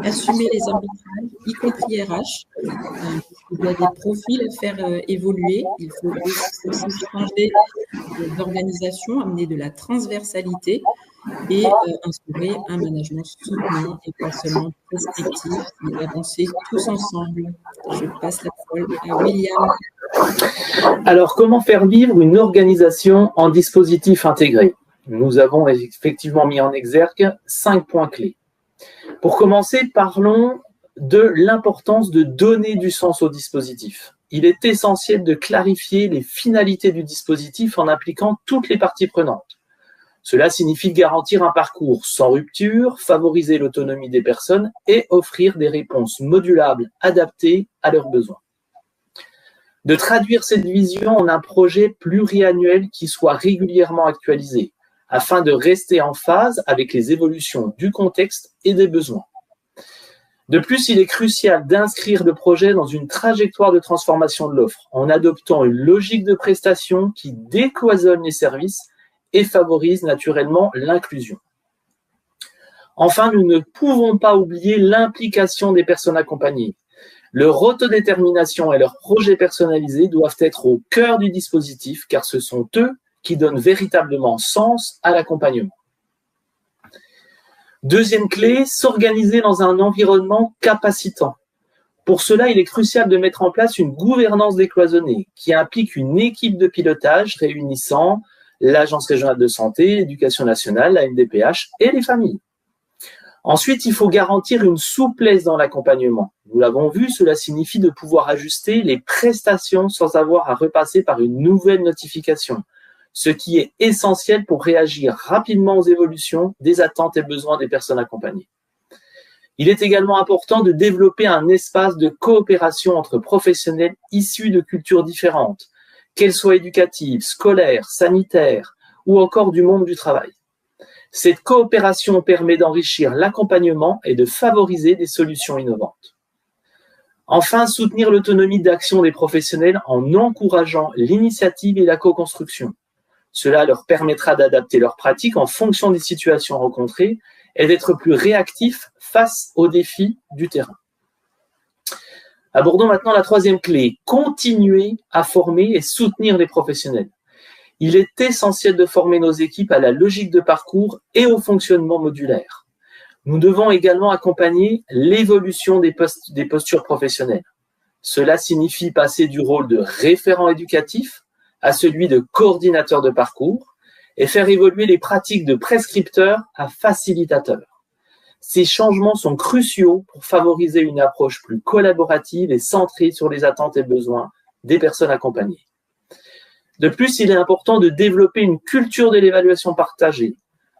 Assumer les arbitrages, y compris RH. Il y a des profils à faire évoluer. Il faut aussi changer d'organisation, amener de la transversalité et instaurer un management soutenu et pas seulement prospectif, mais avancer tous ensemble. Je passe la parole à William. Alors, comment faire vivre une organisation en dispositif intégré? Nous avons effectivement mis en exergue 5 points clés. Pour commencer, parlons de l'importance de donner du sens au dispositif. Il est essentiel de clarifier les finalités du dispositif en impliquant toutes les parties prenantes. Cela signifie garantir un parcours sans rupture, favoriser l'autonomie des personnes et offrir des réponses modulables adaptées à leurs besoins. De traduire cette vision en un projet pluriannuel qui soit régulièrement actualisé, afin de rester en phase avec les évolutions du contexte et des besoins. De plus, il est crucial d'inscrire le projet dans une trajectoire de transformation de l'offre, en adoptant une logique de prestation qui décloisonne les services et favorise naturellement l'inclusion. Enfin, nous ne pouvons pas oublier l'implication des personnes accompagnées. Leur autodétermination et leurs projets personnalisés doivent être au cœur du dispositif, car ce sont eux qui donnent véritablement sens à l'accompagnement. Deuxième clé, s'organiser dans un environnement capacitant. Pour cela, il est crucial de mettre en place une gouvernance décloisonnée qui implique une équipe de pilotage réunissant l'Agence régionale de santé, l'Éducation nationale, la MDPH et les familles. Ensuite, il faut garantir une souplesse dans l'accompagnement. Nous l'avons vu, cela signifie de pouvoir ajuster les prestations sans avoir à repasser par une nouvelle notification, ce qui est essentiel pour réagir rapidement aux évolutions des attentes et besoins des personnes accompagnées. Il est également important de développer un espace de coopération entre professionnels issus de cultures différentes, qu'elles soient éducatives, scolaires, sanitaires ou encore du monde du travail. Cette coopération permet d'enrichir l'accompagnement et de favoriser des solutions innovantes. Enfin, soutenir l'autonomie d'action des professionnels en encourageant l'initiative et la co-construction. Cela leur permettra d'adapter leurs pratiques en fonction des situations rencontrées et d'être plus réactifs face aux défis du terrain. Abordons maintenant la troisième clé, continuer à former et soutenir les professionnels. Il est essentiel de former nos équipes à la logique de parcours et au fonctionnement modulaire. Nous devons également accompagner l'évolution des postures professionnelles. Cela signifie passer du rôle de référent éducatif à celui de coordinateur de parcours et faire évoluer les pratiques de prescripteur à facilitateur. Ces changements sont cruciaux pour favoriser une approche plus collaborative et centrée sur les attentes et besoins des personnes accompagnées. De plus, il est important de développer une culture de l'évaluation partagée.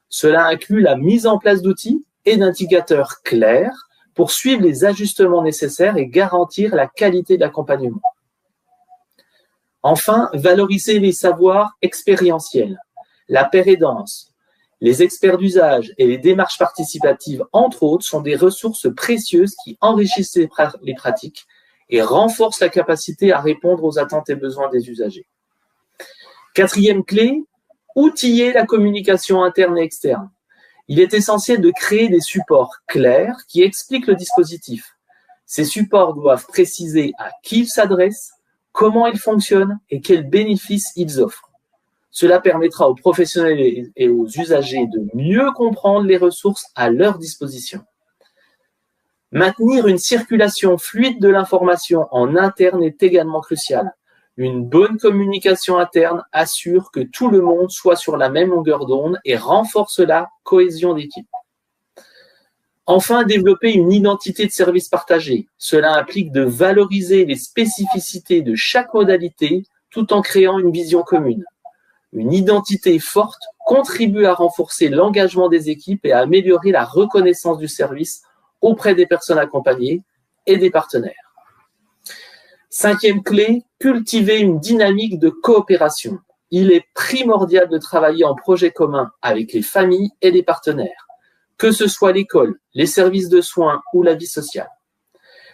Cela inclut la mise en place d'outils et d'indicateurs clairs pour suivre les ajustements nécessaires et garantir la qualité de l'accompagnement. Enfin, valoriser les savoirs expérientiels, la paire et danse, les experts d'usage et les démarches participatives, entre autres, sont des ressources précieuses qui enrichissent les pratiques et renforcent la capacité à répondre aux attentes et besoins des usagers. Quatrième clé, outiller la communication interne et externe. Il est essentiel de créer des supports clairs qui expliquent le dispositif. Ces supports doivent préciser à qui ils s'adressent, comment ils fonctionnent et quels bénéfices ils offrent. Cela permettra aux professionnels et aux usagers de mieux comprendre les ressources à leur disposition. Maintenir une circulation fluide de l'information en interne est également crucial. Une bonne communication interne assure que tout le monde soit sur la même longueur d'onde et renforce la cohésion d'équipe. Enfin, développer une identité de service partagée. Cela implique de valoriser les spécificités de chaque modalité tout en créant une vision commune. Une identité forte contribue à renforcer l'engagement des équipes et à améliorer la reconnaissance du service auprès des personnes accompagnées et des partenaires. Cinquième clé, cultiver une dynamique de coopération. Il est primordial de travailler en projet commun avec les familles et les partenaires, que ce soit l'école, les services de soins ou la vie sociale.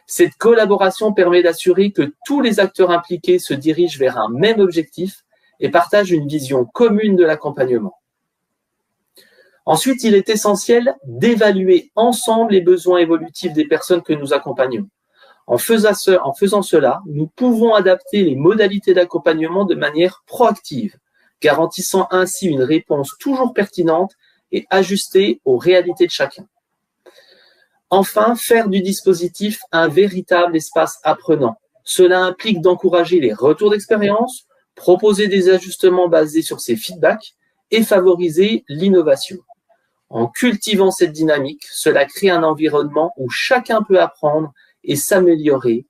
Cette collaboration permet d'assurer que tous les acteurs impliqués se dirigent vers un même objectif et partagent une vision commune de l'accompagnement. Ensuite, il est essentiel d'évaluer ensemble les besoins évolutifs des personnes que nous accompagnons. En faisant cela, nous pouvons adapter les modalités d'accompagnement de manière proactive, garantissant ainsi une réponse toujours pertinente et ajustée aux réalités de chacun. Enfin, faire du dispositif un véritable espace apprenant. Cela implique d'encourager les retours d'expérience, proposer des ajustements basés sur ces feedbacks et favoriser l'innovation. En cultivant cette dynamique, cela crée un environnement où chacun peut apprendre et s'améliorer,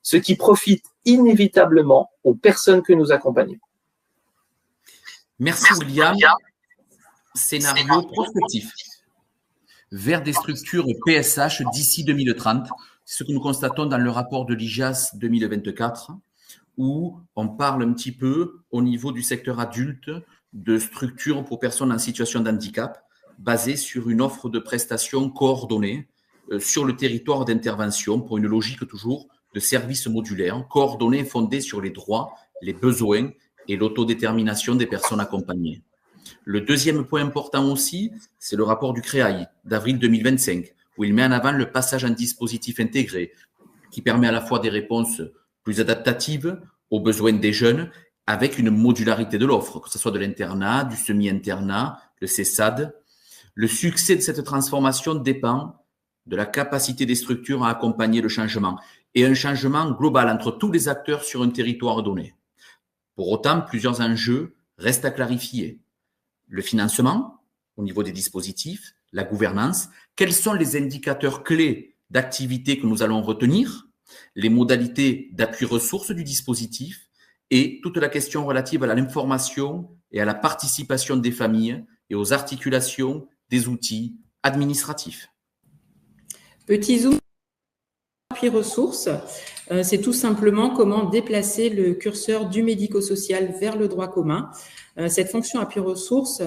ce qui profite inévitablement aux personnes que nous accompagnons. Merci William. scénario prospectif vers des structures PSH d'ici 2030. C'est ce que nous constatons dans le rapport de l'IJAS 2024, où on parle un petit peu au niveau du secteur adulte de structures pour personnes en situation de handicap basées sur une offre de prestations coordonnées sur le territoire d'intervention pour une logique toujours de services modulaires, coordonnés et fondés sur les droits, les besoins et l'autodétermination des personnes accompagnées. Le deuxième point important aussi, c'est le rapport du CREAI d'avril 2025, où il met en avant le passage en dispositif intégré qui permet à la fois des réponses plus adaptatives aux besoins des jeunes avec une modularité de l'offre, que ce soit de l'internat, du semi-internat, le CESAD. Le succès de cette transformation dépend de la capacité des structures à accompagner le changement et un changement global entre tous les acteurs sur un territoire donné. Pour autant, plusieurs enjeux restent à clarifier. Le financement, au niveau des dispositifs, la gouvernance, quels sont les indicateurs clés d'activité que nous allons retenir, les modalités d'appui ressources du dispositif et toute la question relative à l'information et à la participation des familles et aux articulations des outils administratifs. Petit zoom. Appui ressources, c'est tout simplement comment déplacer le curseur du médico-social vers le droit commun. Cette fonction appui ressources,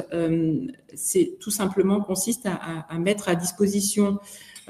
c'est tout simplement consiste à mettre à disposition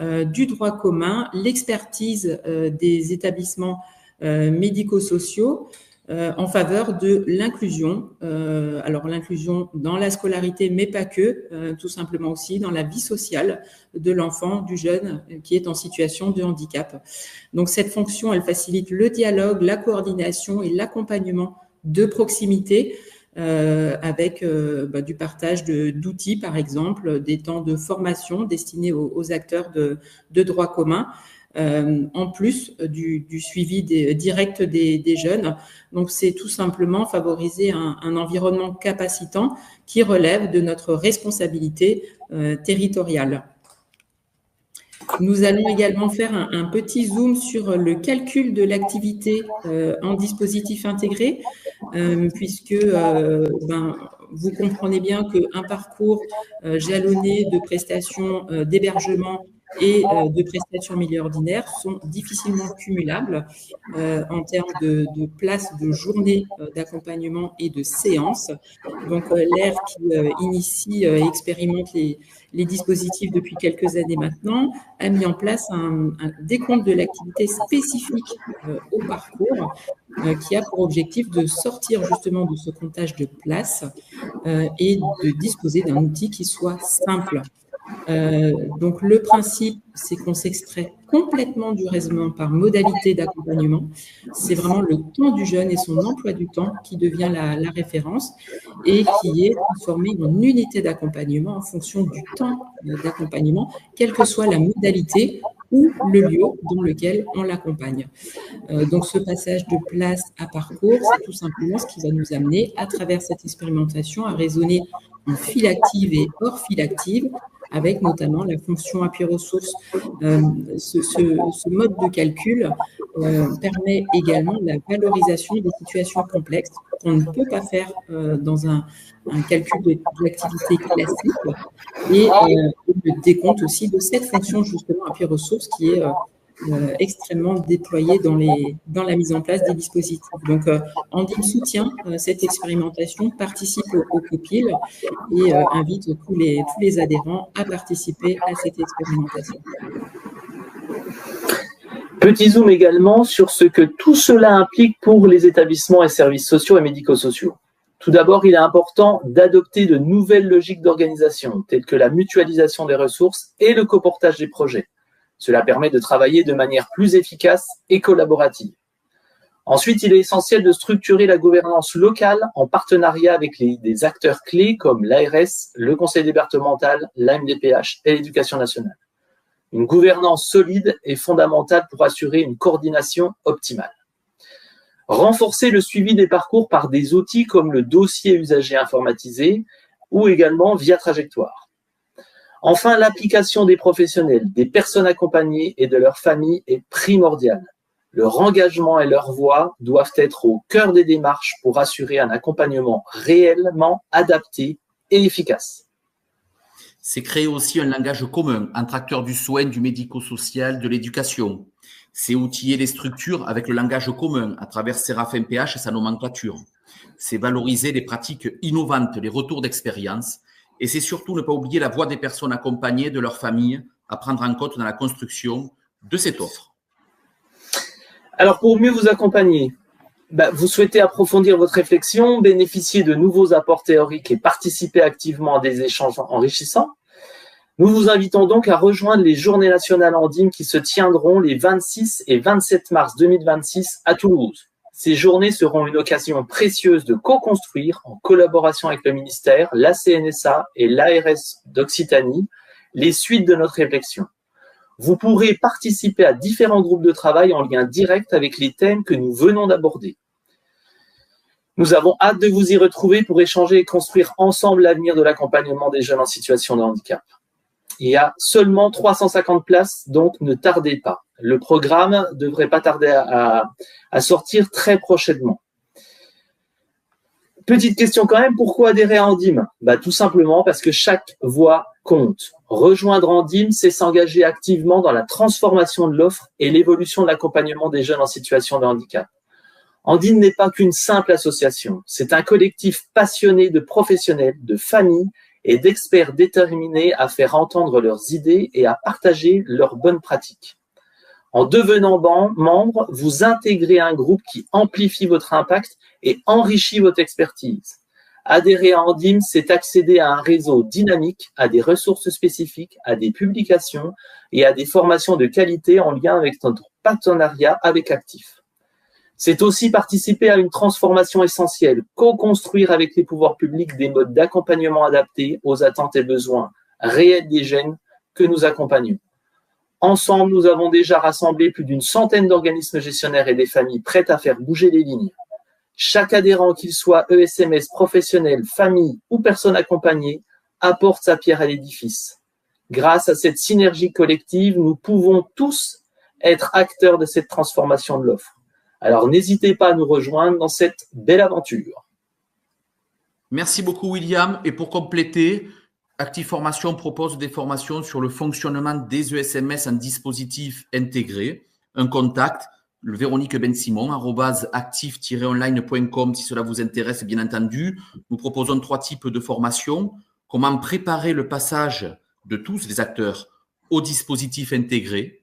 du droit commun l'expertise des établissements médico-sociaux en faveur de l'inclusion. Alors l'inclusion dans la scolarité, mais pas que, tout simplement aussi dans la vie sociale de l'enfant, du jeune qui est en situation de handicap. Donc cette fonction, elle facilite le dialogue, la coordination et l'accompagnement de proximité avec du partage d'outils, par exemple, des temps de formation destinés aux acteurs de droit commun. En plus du suivi direct des jeunes. Donc, c'est tout simplement favoriser un environnement capacitant qui relève de notre responsabilité territoriale. Nous allons également faire un petit zoom sur le calcul de l'activité en dispositif intégré, puisque vous comprenez bien qu'un parcours jalonné de prestations d'hébergement et de prestations milieu ordinaire sont difficilement cumulables en termes de places de journée d'accompagnement et de séances. Donc, l'AIRE qui initie et expérimente les dispositifs depuis quelques années maintenant a mis en place un décompte de l'activité spécifique au parcours qui a pour objectif de sortir justement de ce comptage de places et de disposer d'un outil qui soit simple. Donc, le principe, c'est qu'on s'extrait complètement du raisonnement par modalité d'accompagnement. C'est vraiment le temps du jeune et son emploi du temps qui devient la référence et qui est transformé en unité d'accompagnement en fonction du temps d'accompagnement, quelle que soit la modalité ou le lieu dans lequel on l'accompagne. Donc, ce passage de place à parcours, c'est tout simplement ce qui va nous amener, à travers cette expérimentation, à raisonner en file active et hors file active, avec notamment la fonction appui ressources. Ce mode de calcul permet également la valorisation des situations complexes qu'on ne peut pas faire dans un calcul de l'activité classique et le décompte aussi de cette fonction justement appui ressources qui est extrêmement déployée dans la mise en place des dispositifs. Donc, Andim soutient cette expérimentation, participe au COPIL et invite tous les adhérents à participer à cette expérimentation. Petit zoom également sur ce que tout cela implique pour les établissements et services sociaux et médico-sociaux. Tout d'abord, il est important d'adopter de nouvelles logiques d'organisation, telles que la mutualisation des ressources et le coportage des projets. Cela permet de travailler de manière plus efficace et collaborative. Ensuite, il est essentiel de structurer la gouvernance locale en partenariat avec des acteurs clés comme l'ARS, le conseil départemental, l'AMDPH et l'éducation nationale. Une gouvernance solide est fondamentale pour assurer une coordination optimale. Renforcer le suivi des parcours par des outils comme le dossier usager informatisé ou également via trajectoire. Enfin, l'application des professionnels, des personnes accompagnées et de leurs familles est primordiale. Leur engagement et leur voix doivent être au cœur des démarches pour assurer un accompagnement réellement adapté et efficace. C'est créer aussi un langage commun entre acteurs du soin, du médico-social, de l'éducation. C'est outiller les structures avec le langage commun à travers Séraphin PH et sa nomenclature. C'est valoriser les pratiques innovantes, les retours d'expérience. Et c'est surtout ne pas oublier la voix des personnes accompagnées, de leurs familles, à prendre en compte dans la construction de cette offre. Alors, pour mieux vous accompagner, vous souhaitez approfondir votre réflexion, bénéficier de nouveaux apports théoriques et participer activement à des échanges enrichissants. Nous vous invitons donc à rejoindre les Journées nationales Andim qui se tiendront les 26 et 27 mars 2026 à Toulouse. Ces journées seront une occasion précieuse de co-construire, en collaboration avec le ministère, la CNSA et l'ARS d'Occitanie, les suites de notre réflexion. Vous pourrez participer à différents groupes de travail en lien direct avec les thèmes que nous venons d'aborder. Nous avons hâte de vous y retrouver pour échanger et construire ensemble l'avenir de l'accompagnement des jeunes en situation de handicap. Il y a seulement 350 places, donc ne tardez pas. Le programme ne devrait pas tarder à sortir très prochainement. Petite question quand même, pourquoi adhérer à Andim ? Tout simplement parce que chaque voix compte. Rejoindre Andim, c'est s'engager activement dans la transformation de l'offre et l'évolution de l'accompagnement des jeunes en situation de handicap. Andim n'est pas qu'une simple association, c'est un collectif passionné de professionnels, de familles et d'experts déterminés à faire entendre leurs idées et à partager leurs bonnes pratiques. En devenant membre, vous intégrez un groupe qui amplifie votre impact et enrichit votre expertise. Adhérer à Andim, c'est accéder à un réseau dynamique, à des ressources spécifiques, à des publications et à des formations de qualité en lien avec notre partenariat avec Actif. C'est aussi participer à une transformation essentielle, co-construire avec les pouvoirs publics des modes d'accompagnement adaptés aux attentes et besoins réels des jeunes que nous accompagnons. Ensemble, nous avons déjà rassemblé plus d'une centaine d'organismes gestionnaires et des familles prêtes à faire bouger les lignes. Chaque adhérent, qu'il soit ESMS, professionnel, famille ou personne accompagnée, apporte sa pierre à l'édifice. Grâce à cette synergie collective, nous pouvons tous être acteurs de cette transformation de l'offre. Alors, n'hésitez pas à nous rejoindre dans cette belle aventure. Merci beaucoup, William. Et pour compléter, Active Formation propose des formations sur le fonctionnement des ESMS en dispositif intégré. Un contact, le Véronique Ben-Simon, @active-online.com si cela vous intéresse, bien entendu. Nous proposons 3 types de formations. Comment préparer le passage de tous les acteurs au dispositif intégré.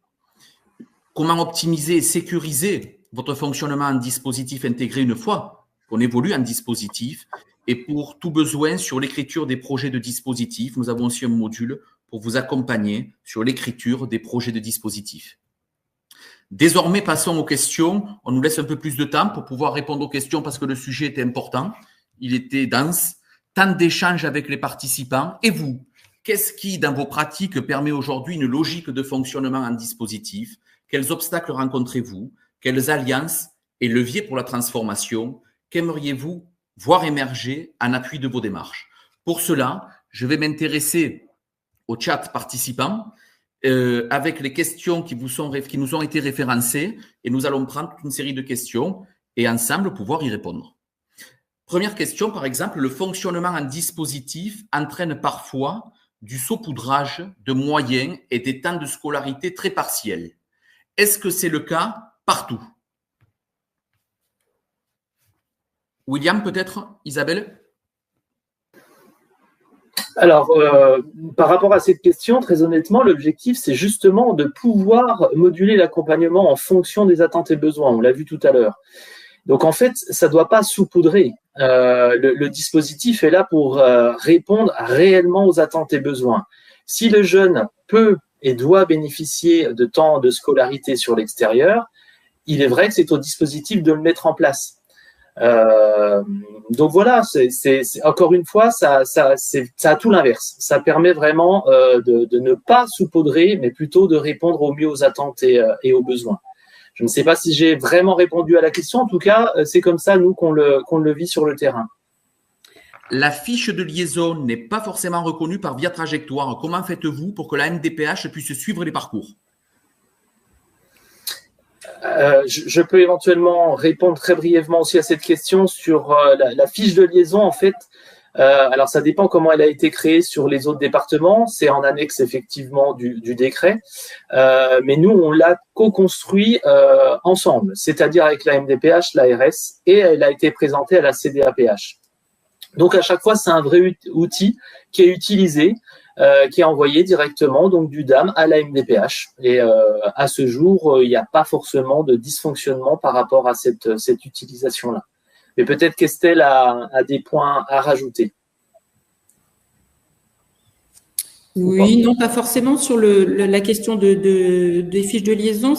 Comment optimiser et sécuriser votre fonctionnement en dispositif intégré une fois qu'on évolue en dispositif. Et pour tout besoin sur l'écriture des projets de dispositifs, nous avons aussi un module pour vous accompagner sur l'écriture des projets de dispositifs. Désormais, passons aux questions. On nous laisse un peu plus de temps pour pouvoir répondre aux questions parce que le sujet était important. Il était dense. Tant d'échanges avec les participants. Et vous, qu'est-ce qui, dans vos pratiques, permet aujourd'hui une logique de fonctionnement en dispositif? Quels obstacles rencontrez-vous? Quelles alliances et leviers pour la transformation qu'aimeriez-vous voir émerger en appui de vos démarches? Pour cela, je vais m'intéresser au chat participant avec les questions qui nous ont été référencées et nous allons prendre une série de questions et ensemble pouvoir y répondre. Première question, par exemple, le fonctionnement en dispositif entraîne parfois du saupoudrage de moyens et des temps de scolarité très partiels. Est-ce que c'est le cas partout? William, peut-être? Isabelle? Alors, par rapport à cette question, très honnêtement, l'objectif, c'est justement de pouvoir moduler l'accompagnement en fonction des attentes et besoins. On l'a vu tout à l'heure. Donc, en fait, ça ne doit pas saupoudrer. Le dispositif est là pour répondre réellement aux attentes et besoins. Si le jeune peut et doit bénéficier de temps de scolarité sur l'extérieur, il est vrai que c'est au dispositif de le mettre en place. Donc voilà, c'est encore une fois, ça a tout l'inverse. Ça permet vraiment de ne pas saupoudrer, mais plutôt de répondre au mieux aux attentes et aux besoins. Je ne sais pas si j'ai vraiment répondu à la question. En tout cas, c'est comme ça, nous, qu'on le vit sur le terrain. La fiche de liaison n'est pas forcément reconnue par Via Trajectoire. Comment faites-vous pour que la MDPH puisse suivre les parcours? Je peux éventuellement répondre très brièvement aussi à cette question sur la fiche de liaison. En fait, Alors, ça dépend comment elle a été créée sur les autres départements. C'est en annexe, effectivement, du décret. Mais nous, on l'a co-construit ensemble, c'est-à-dire avec la MDPH, l'ARS, et elle a été présentée à la CDAPH. Donc, à chaque fois, c'est un vrai outil qui est utilisé, qui est envoyé directement donc du DAM à la MDPH. Et à ce jour, il n'y a pas forcément de dysfonctionnement par rapport à cette utilisation-là. Mais peut-être qu'Estelle a des points à rajouter. Oui, non, pas forcément sur la question des fiches de liaison.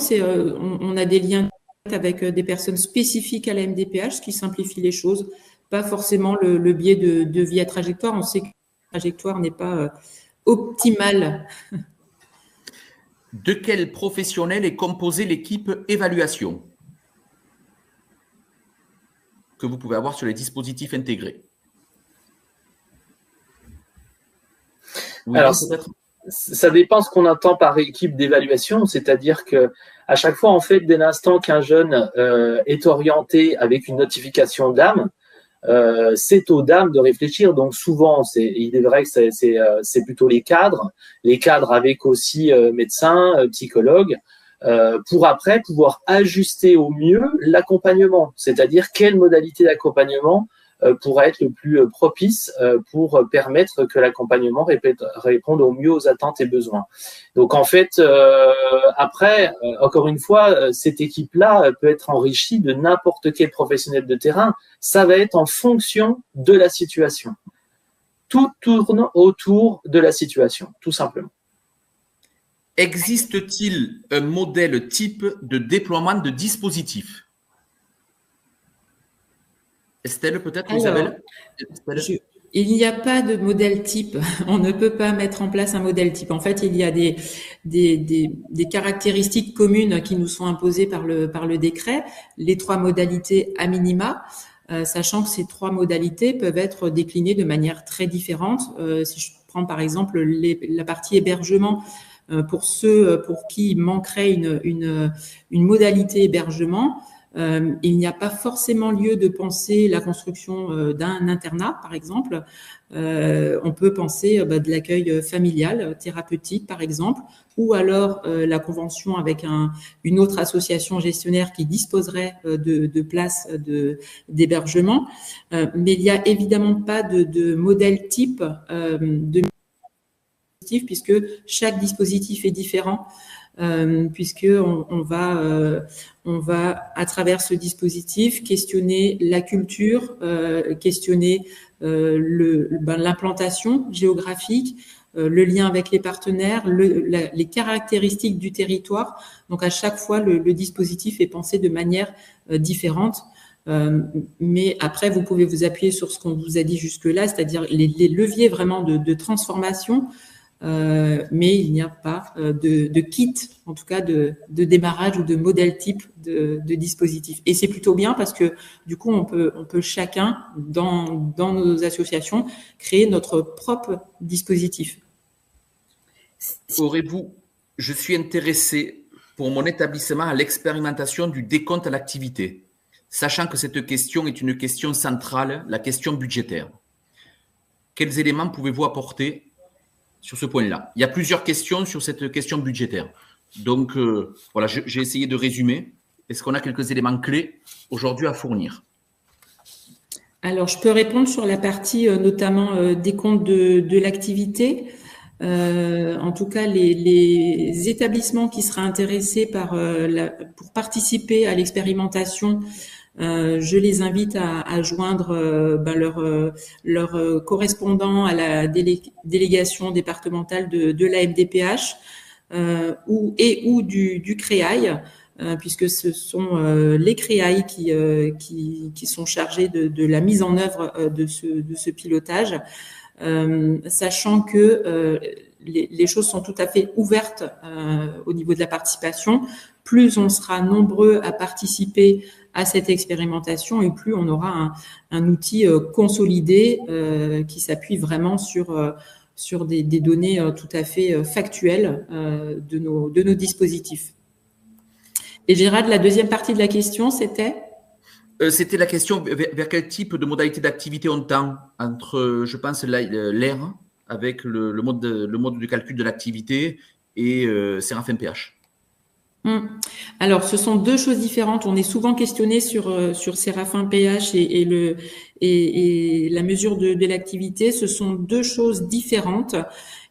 On a des liens avec des personnes spécifiques à la MDPH, ce qui simplifie les choses. Pas forcément le biais de via trajectoire. On sait que la trajectoire n'est pas optimale. De quel professionnel est composée l'équipe évaluation que vous pouvez avoir sur les dispositifs intégrés? Oui, alors, ça dépend ce qu'on entend par équipe d'évaluation, c'est-à-dire que à chaque fois, en fait, dès l'instant qu'un jeune est orienté avec une notification DAM, c'est aux DAM de réfléchir. Donc souvent, il est vrai que c'est plutôt les cadres avec aussi médecins, psychologues, pour après pouvoir ajuster au mieux l'accompagnement, c'est-à-dire quelle modalité d'accompagnement pourrait être le plus propice pour permettre que l'accompagnement réponde au mieux aux attentes et besoins. Donc en fait, après, encore une fois, cette équipe-là peut être enrichie de n'importe quel professionnel de terrain. Ça va être en fonction de la situation. Tout tourne autour de la situation, tout simplement. Existe-t-il un modèle type de déploiement de dispositifs? Estelle, peut-être, Isabelle? Il n'y a pas de modèle type. On ne peut pas mettre en place un modèle type. En fait, il y a des caractéristiques communes qui nous sont imposées par le décret, les 3 modalités à minima, sachant que ces 3 modalités peuvent être déclinées de manière très différente. Si je prends par exemple la partie hébergement, pour ceux pour qui il manquerait une modalité hébergement, il n'y a pas forcément lieu de penser la construction d'un internat, par exemple. On peut penser de l'accueil familial, thérapeutique, par exemple, ou alors la convention avec une autre association gestionnaire qui disposerait de places d'hébergement. Mais il n'y a évidemment pas de modèle type de dispositif, puisque chaque dispositif est différent. Puisque on va à travers ce dispositif questionner la culture, questionner l'implantation géographique, le lien avec les partenaires, les caractéristiques du territoire. Donc à chaque fois, le dispositif est pensé de manière différente. Mais après, vous pouvez vous appuyer sur ce qu'on vous a dit jusque-là, c'est-à-dire les leviers vraiment de transformation. Mais il n'y a pas de kit, en tout cas de démarrage ou de modèle type de dispositif. Et c'est plutôt bien parce que du coup, on peut chacun, dans nos associations, créer notre propre dispositif. Aurez-vous, je suis intéressé pour mon établissement à l'expérimentation du décompte à l'activité, sachant que cette question est une question centrale, la question budgétaire. Quels éléments pouvez-vous apporter sur ce point-là? Il y a plusieurs questions sur cette question budgétaire. Donc, voilà, j'ai essayé de résumer. Est-ce qu'on a quelques éléments clés aujourd'hui à fournir? Alors, je peux répondre sur la partie notamment des comptes de l'activité. En tout cas, les établissements qui seraient intéressés pour participer à l'expérimentation, je les invite à joindre leur correspondant à la délégation départementale de la MDPH ou du CREAI, puisque ce sont les CREAI qui sont chargés de la mise en œuvre de ce pilotage, sachant que les choses sont tout à fait ouvertes au niveau de la participation. Plus on sera nombreux à participer à cette expérimentation et plus on aura un outil consolidé qui s'appuie vraiment sur des données tout à fait factuelles de nos dispositifs. Et Gérald, la deuxième partie de la question, c'était ? C'était la question vers quel type de modalité d'activité on tend entre, je pense, l'air avec le mode de calcul de l'activité et Séraphin PH. Alors, ce sont deux choses différentes. On est souvent questionné sur Séraphin PH et la mesure de l'activité. Ce sont deux choses différentes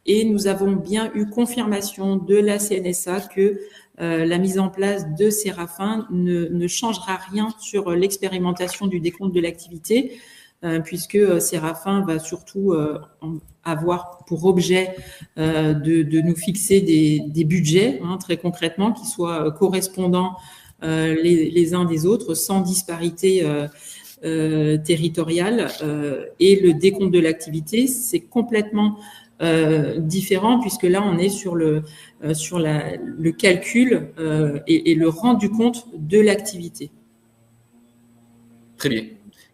et nous avons bien eu confirmation de la CNSA que la mise en place de Séraphin ne changera rien sur l'expérimentation du décompte de l'activité, puisque Séraphin va surtout avoir pour objet de nous fixer des budgets, très concrètement, qui soient correspondants les uns des autres, sans disparité territoriale. Et le décompte de l'activité, c'est complètement différent, puisque là, on est sur le calcul et le rendu compte de l'activité. Très bien.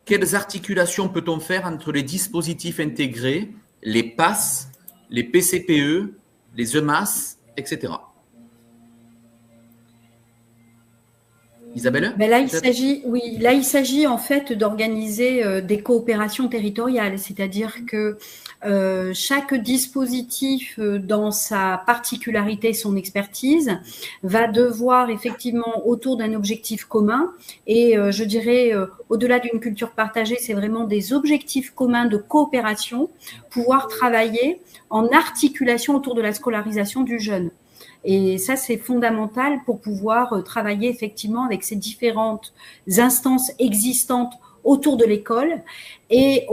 Quelles articulations peut-on faire entre les dispositifs intégrés, les PAS, les PCPE, les EMAS, etc. Isabelle ? Là, il s'agit en fait d'organiser des coopérations territoriales, c'est-à-dire que chaque dispositif, dans sa particularité, son expertise, va devoir effectivement autour d'un objectif commun et je dirais au-delà d'une culture partagée, c'est vraiment des objectifs communs de coopération, pouvoir travailler en articulation autour de la scolarisation du jeune. Et ça, c'est fondamental pour pouvoir travailler effectivement avec ces différentes instances existantes autour de l'école. Et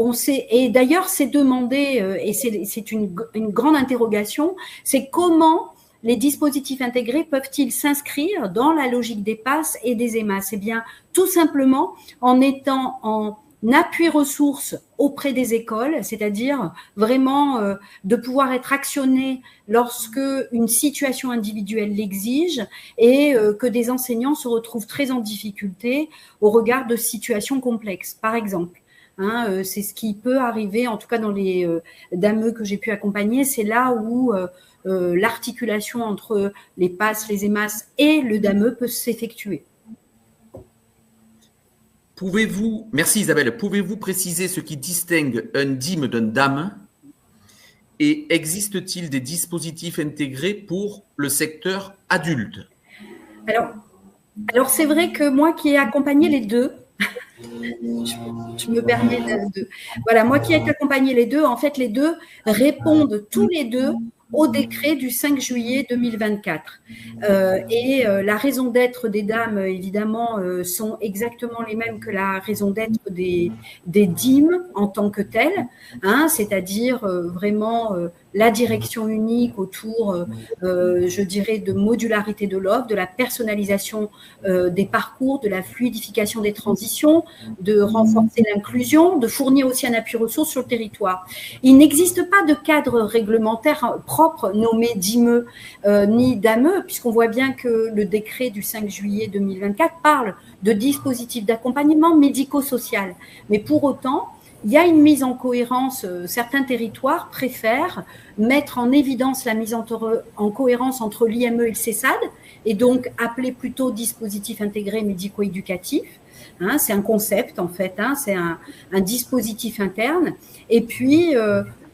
d'ailleurs, c'est demandé, et c'est une grande interrogation, c'est comment les dispositifs intégrés peuvent-ils s'inscrire dans la logique des PAS et des EMAS? Eh bien, tout simplement en étant en appui ressources auprès des écoles, c'est-à-dire vraiment de pouvoir être actionné lorsque une situation individuelle l'exige et que des enseignants se retrouvent très en difficulté au regard de situations complexes, par exemple. C'est ce qui peut arriver, en tout cas dans les DAME que j'ai pu accompagner, c'est là où l'articulation entre les PAS, les EMAS et le DAME peut s'effectuer. Merci Isabelle, pouvez-vous préciser ce qui distingue un DIM d'un DAME et existe-t-il des dispositifs intégrés pour le secteur adulte? Alors c'est vrai que moi qui ai accompagné les deux, je me permets de… Voilà, moi qui ai accompagné les deux, en fait les deux répondent tous les deux au décret du 5 juillet 2024. La raison d'être des DAME, évidemment, sont exactement les mêmes que la raison d'être des DIM en tant que telles, c'est-à-dire vraiment la direction unique autour, je dirais, de modularité de l'offre, de la personnalisation des parcours, de la fluidification des transitions, de renforcer l'inclusion, de fournir aussi un appui ressources sur le territoire. Il n'existe pas de cadre réglementaire propre nommé DIME ni DAME, puisqu'on voit bien que le décret du 5 juillet 2024 parle de dispositifs d'accompagnement médico-social. Mais pour autant, il y a une mise en cohérence. Certains territoires préfèrent mettre en évidence la mise en cohérence entre l'IME et le CESAD, et donc appeler plutôt dispositif intégré médico-éducatif. C'est un concept, en fait, c'est un dispositif interne. Et puis,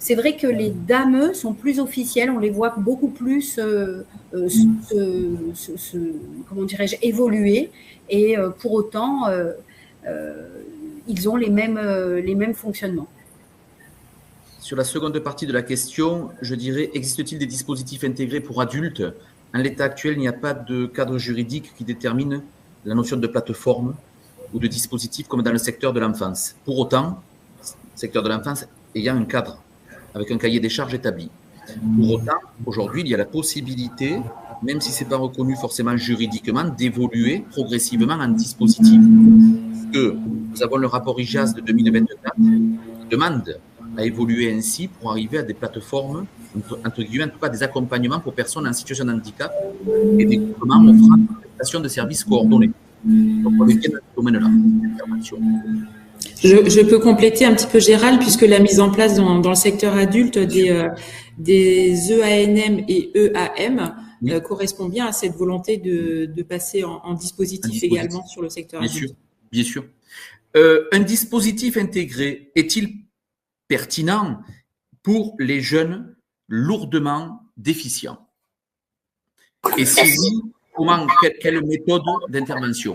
c'est vrai que les DAME sont plus officiels, on les voit beaucoup plus comment dirais-je, évoluer, et pour autant, ils ont les mêmes fonctionnements. Sur la seconde partie de la question, je dirais, existe-t-il des dispositifs intégrés pour adultes? En l'état actuel, il n'y a pas de cadre juridique qui détermine la notion de plateforme ou de dispositif comme dans le secteur de l'enfance. Pour autant, le secteur de l'enfance ayant un cadre, avec un cahier des charges établi. Pour autant, aujourd'hui, il y a la possibilité, même si ce n'est pas reconnu forcément juridiquement, d'évoluer progressivement en dispositif. Que nous avons le rapport IJAS de 2024 qui demande à évoluer ainsi pour arriver à des plateformes, entre guillemets, en tout cas des accompagnements pour personnes en situation de handicap et des groupements offrant des prestations de services coordonnés. Donc, on est bien dans ce domaine-là, l'intervention. Je peux compléter un petit peu, Gérald, puisque la mise en place dans le secteur adulte des EANM et EAM correspond bien à cette volonté de passer en dispositif également sur le secteur adulte. Bien sûr. bien sûr. Un dispositif intégré est-il pertinent pour les jeunes lourdement déficients? Et si oui, quelle méthode d'intervention?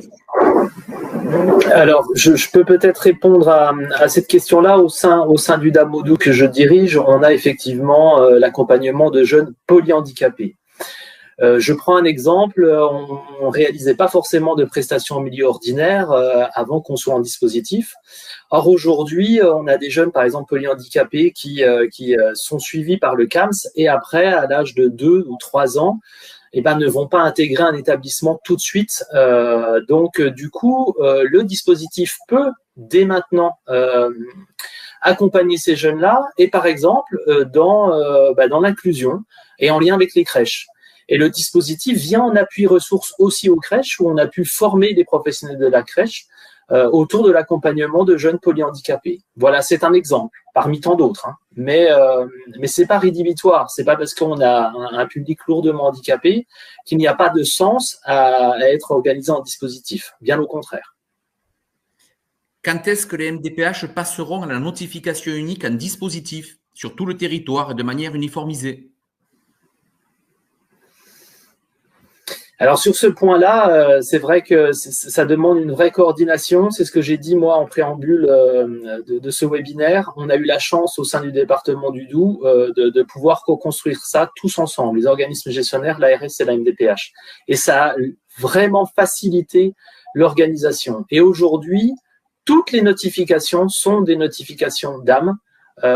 Alors, je peux peut-être répondre à cette question-là. Au sein du DAMODU que je dirige, on a effectivement l'accompagnement de jeunes polyhandicapés. Je prends un exemple, on réalisait pas forcément de prestations en milieu ordinaire avant qu'on soit en dispositif. Or aujourd'hui, on a des jeunes, par exemple polyhandicapés, qui sont suivis par le CAMS et après, à l'âge de 2 ou 3 ans, ne vont pas intégrer un établissement tout de suite. Donc, du coup, le dispositif peut dès maintenant accompagner ces jeunes-là et, par exemple, dans l'inclusion et en lien avec les crèches. Et le dispositif vient en appui ressources aussi aux crèches où on a pu former des professionnels de la crèche autour de l'accompagnement de jeunes polyhandicapés. Voilà, c'est un exemple parmi tant d'autres. Hein. Mais c'est pas rédhibitoire. C'est pas parce qu'on a un public lourdement handicapé qu'il n'y a pas de sens à être organisé en dispositif. Bien au contraire. Quand est-ce que les MDPH passeront à la notification unique en dispositif sur tout le territoire et de manière uniformisée? Alors sur ce point-là, c'est vrai que ça demande une vraie coordination. C'est ce que j'ai dit moi en préambule de ce webinaire. On a eu la chance au sein du département du Doubs de pouvoir co-construire ça tous ensemble, les organismes gestionnaires, l'ARS et la MDPH. Et ça a vraiment facilité l'organisation. Et aujourd'hui, toutes les notifications sont des notifications d'âme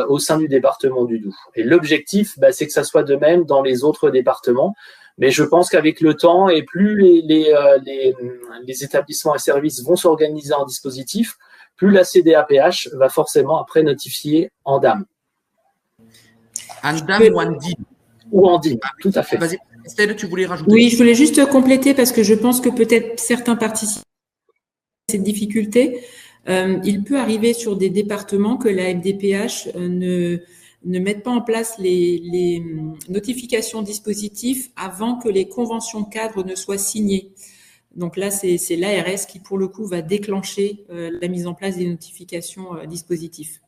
au sein du département du Doubs. Et l'objectif, c'est que ça soit de même dans les autres départements. Mais je pense qu'avec le temps, et plus les établissements et services vont s'organiser en dispositif, plus la CDAPH va forcément après notifier en DAM. En DAM ou en DIM? Ou en DIM, tout à fait. Vas-y, Estelle, tu voulais rajouter? Oui, je voulais juste compléter parce que je pense que peut-être certains participent à cette difficulté. Il peut arriver sur des départements que la MDPH ne mettent pas en place les notifications dispositifs avant que les conventions cadres ne soient signées. Donc là, c'est l'ARS qui, pour le coup, va déclencher la mise en place des notifications dispositifs.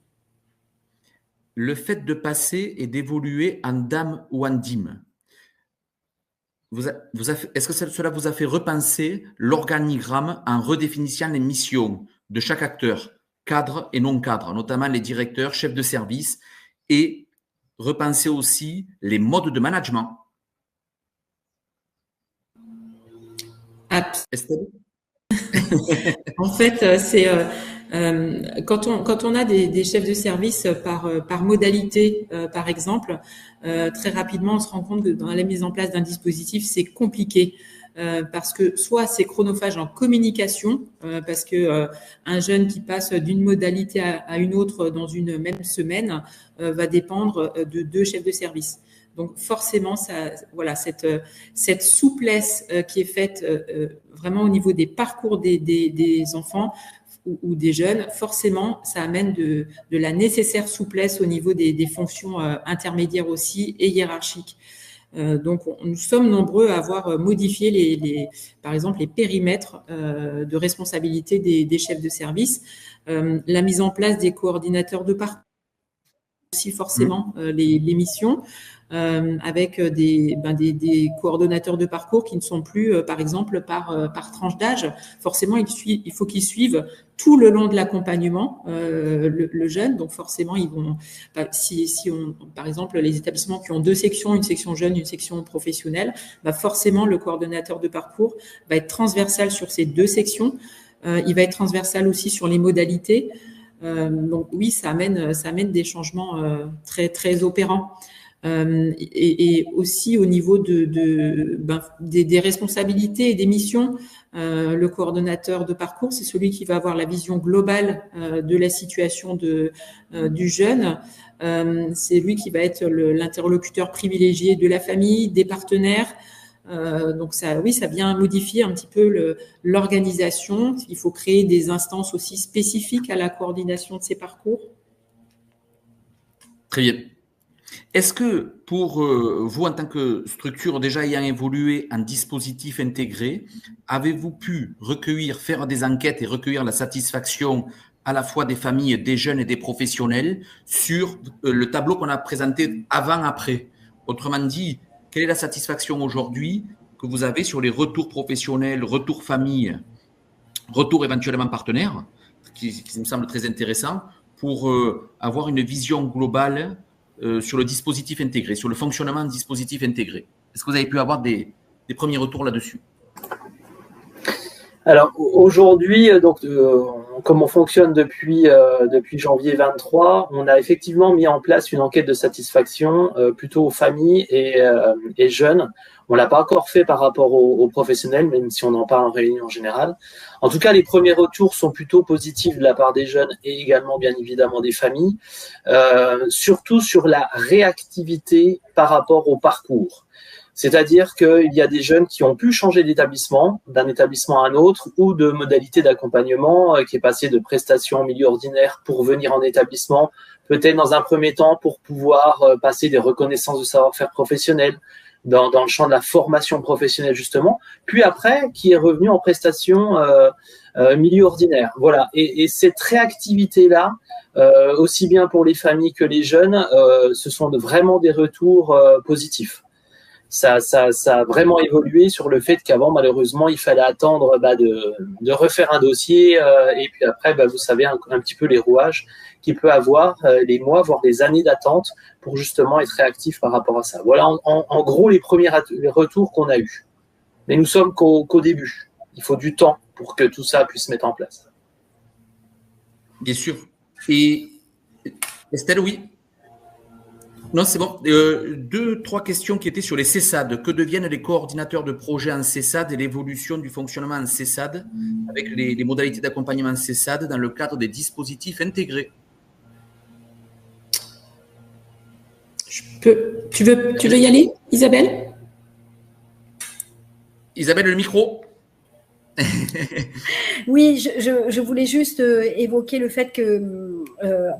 Le fait de passer et d'évoluer en DAM ou en DIM, est-ce que cela vous a fait repenser l'organigramme en redéfinissant les missions de chaque acteur, cadre et non cadre, notamment les directeurs, chefs de service, et repenser aussi les modes de management? Estelle? En fait, c'est quand on a des chefs de service par modalité, par exemple, très rapidement, on se rend compte que dans la mise en place d'un dispositif, c'est compliqué. Parce que soit c'est chronophage en communication, parce que un jeune qui passe d'une modalité à une autre dans une même semaine va dépendre de 2 chefs de service. Donc forcément, cette souplesse qui est faite vraiment au niveau des parcours des enfants ou des jeunes, forcément, ça amène de la nécessaire souplesse au niveau des fonctions intermédiaires aussi et hiérarchiques. Donc, nous sommes nombreux à avoir modifié par exemple, les périmètres de responsabilité des chefs de service. La mise en place des coordinateurs de parcours, aussi forcément les missions, avec des coordonnateurs de parcours qui ne sont plus, par exemple, par tranche d'âge. Forcément, il faut qu'ils suivent tout le long de l'accompagnement le jeune. Donc, forcément, ils vont, par exemple, les établissements qui ont 2 sections, une section jeune, une section professionnelle, forcément, le coordonnateur de parcours va être transversal sur ces 2 sections. Il va être transversal aussi sur les modalités. Donc, oui, ça amène des changements très, très opérants. Et aussi au niveau des responsabilités et des missions, le coordonnateur de parcours, c'est celui qui va avoir la vision globale de la situation du jeune. C'est lui qui va être l'interlocuteur privilégié de la famille, des partenaires. Donc ça vient modifier un petit peu l'organisation. Il faut créer des instances aussi spécifiques à la coordination de ces parcours. Très bien. Est-ce que pour vous, en tant que structure déjà ayant évolué en dispositif intégré, avez-vous pu faire des enquêtes et recueillir la satisfaction à la fois des familles, des jeunes et des professionnels sur le tableau qu'on a présenté avant-après? Autrement dit, quelle est la satisfaction aujourd'hui que vous avez sur les retours professionnels, retours famille, retours éventuellement partenaires, qui me semble très intéressant, pour avoir une vision globale sur le dispositif intégré, sur le fonctionnement du dispositif intégré. Est-ce que vous avez pu avoir des premiers retours là-dessus? Alors aujourd'hui, comme on fonctionne depuis janvier 23, on a effectivement mis en place une enquête de satisfaction plutôt aux familles et jeunes. On l'a pas encore fait par rapport aux professionnels, même si on en parle en réunion générale. En tout cas, les premiers retours sont plutôt positifs de la part des jeunes et également bien évidemment des familles, surtout sur la réactivité par rapport au parcours. C'est-à-dire qu'il y a des jeunes qui ont pu changer d'établissement, d'un établissement à un autre, ou de modalité d'accompagnement, qui est passé de prestations en milieu ordinaire pour venir en établissement, peut-être dans un premier temps pour pouvoir passer des reconnaissances de savoir-faire professionnel dans le champ de la formation professionnelle justement, puis après qui est revenu en prestation milieu ordinaire. Voilà. Et cette réactivité-là, aussi bien pour les familles que les jeunes, ce sont vraiment des retours positifs. Ça a vraiment évolué sur le fait qu'avant, malheureusement, il fallait attendre de refaire un dossier et puis après, vous savez un petit peu les rouages qu'il peut avoir, les mois, voire des années d'attente pour justement être réactif par rapport à ça. Voilà en gros les premiers retours qu'on a eus. Mais nous sommes qu'au début. Il faut du temps pour que tout ça puisse se mettre en place. Bien sûr. Et Estelle, oui. Non, c'est bon. 2-3 questions qui étaient sur les CESAD. Que deviennent les coordinateurs de projet en CESAD et l'évolution du fonctionnement en CESAD avec les modalités d'accompagnement en CESAD dans le cadre des dispositifs intégrés? Tu veux y aller, Isabelle? Isabelle, le micro. Oui, je voulais juste évoquer le fait que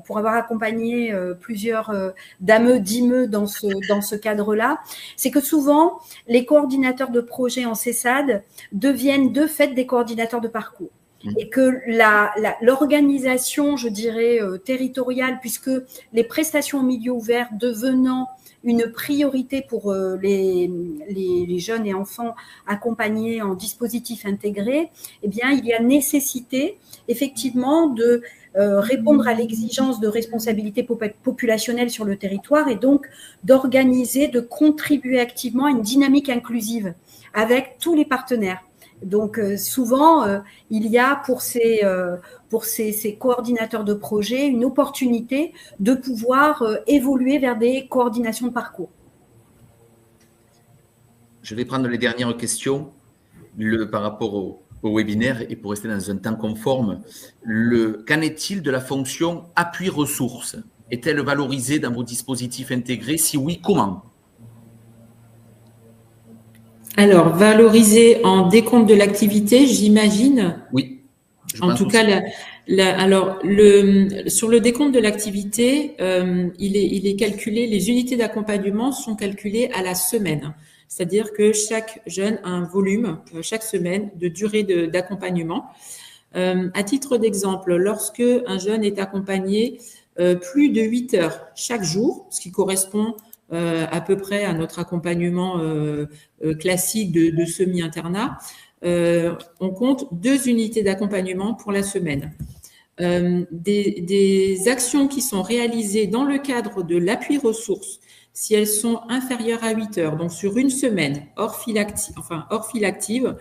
pour avoir accompagné plusieurs d'IME dans ce cadre-là, c'est que souvent les coordinateurs de projet en CESAD deviennent de fait des coordinateurs de parcours. Et que l'organisation, je dirais, territoriale, puisque les prestations en milieu ouvert devenant une priorité pour les jeunes et enfants accompagnés en dispositif intégré, eh bien, il y a nécessité, effectivement, de répondre à l'exigence de responsabilité populationnelle sur le territoire et donc d'organiser, de contribuer activement à une dynamique inclusive avec tous les partenaires. Donc, souvent, il y a pour ces coordinateurs de projet une opportunité de pouvoir évoluer vers des coordinations de parcours. Je vais prendre les dernières questions par rapport au webinaire et pour rester dans un temps conforme. Qu'en est-il de la fonction appui ressources? Est-elle valorisée dans vos dispositifs intégrés? Si oui, comment? Alors, valoriser en décompte de l'activité, j'imagine. Oui. En tout cas, sur le décompte de l'activité, il est calculé, les unités d'accompagnement sont calculées à la semaine. C'est-à-dire que chaque jeune a un volume, chaque semaine, de durée d'accompagnement. À titre d'exemple, lorsque un jeune est accompagné plus de 8 heures chaque jour, ce qui correspond à peu près à notre accompagnement classique de semi-internat, on compte 2 unités d'accompagnement pour la semaine. Des actions qui sont réalisées dans le cadre de l'appui ressources, si elles sont inférieures à 8 heures, donc sur une semaine, hors file active,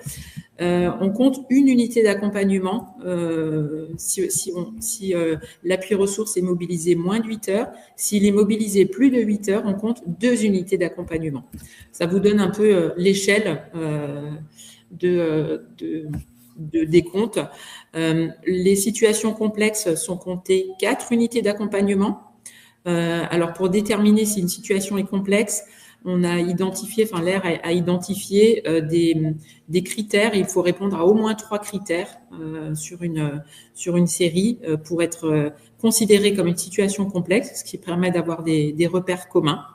on compte 1 unité d'accompagnement si l'appui ressources est mobilisé moins de 8 heures. S'il est mobilisé plus de 8 heures, on compte 2 unités d'accompagnement. Ça vous donne un peu l'échelle des comptes. Les situations complexes sont comptées 4 unités d'accompagnement. Alors, pour déterminer si une situation est complexe, on a identifié, enfin l'AIR a identifié des critères. Il faut répondre à au moins 3 critères sur une série pour être considéré comme une situation complexe, ce qui permet d'avoir des repères communs.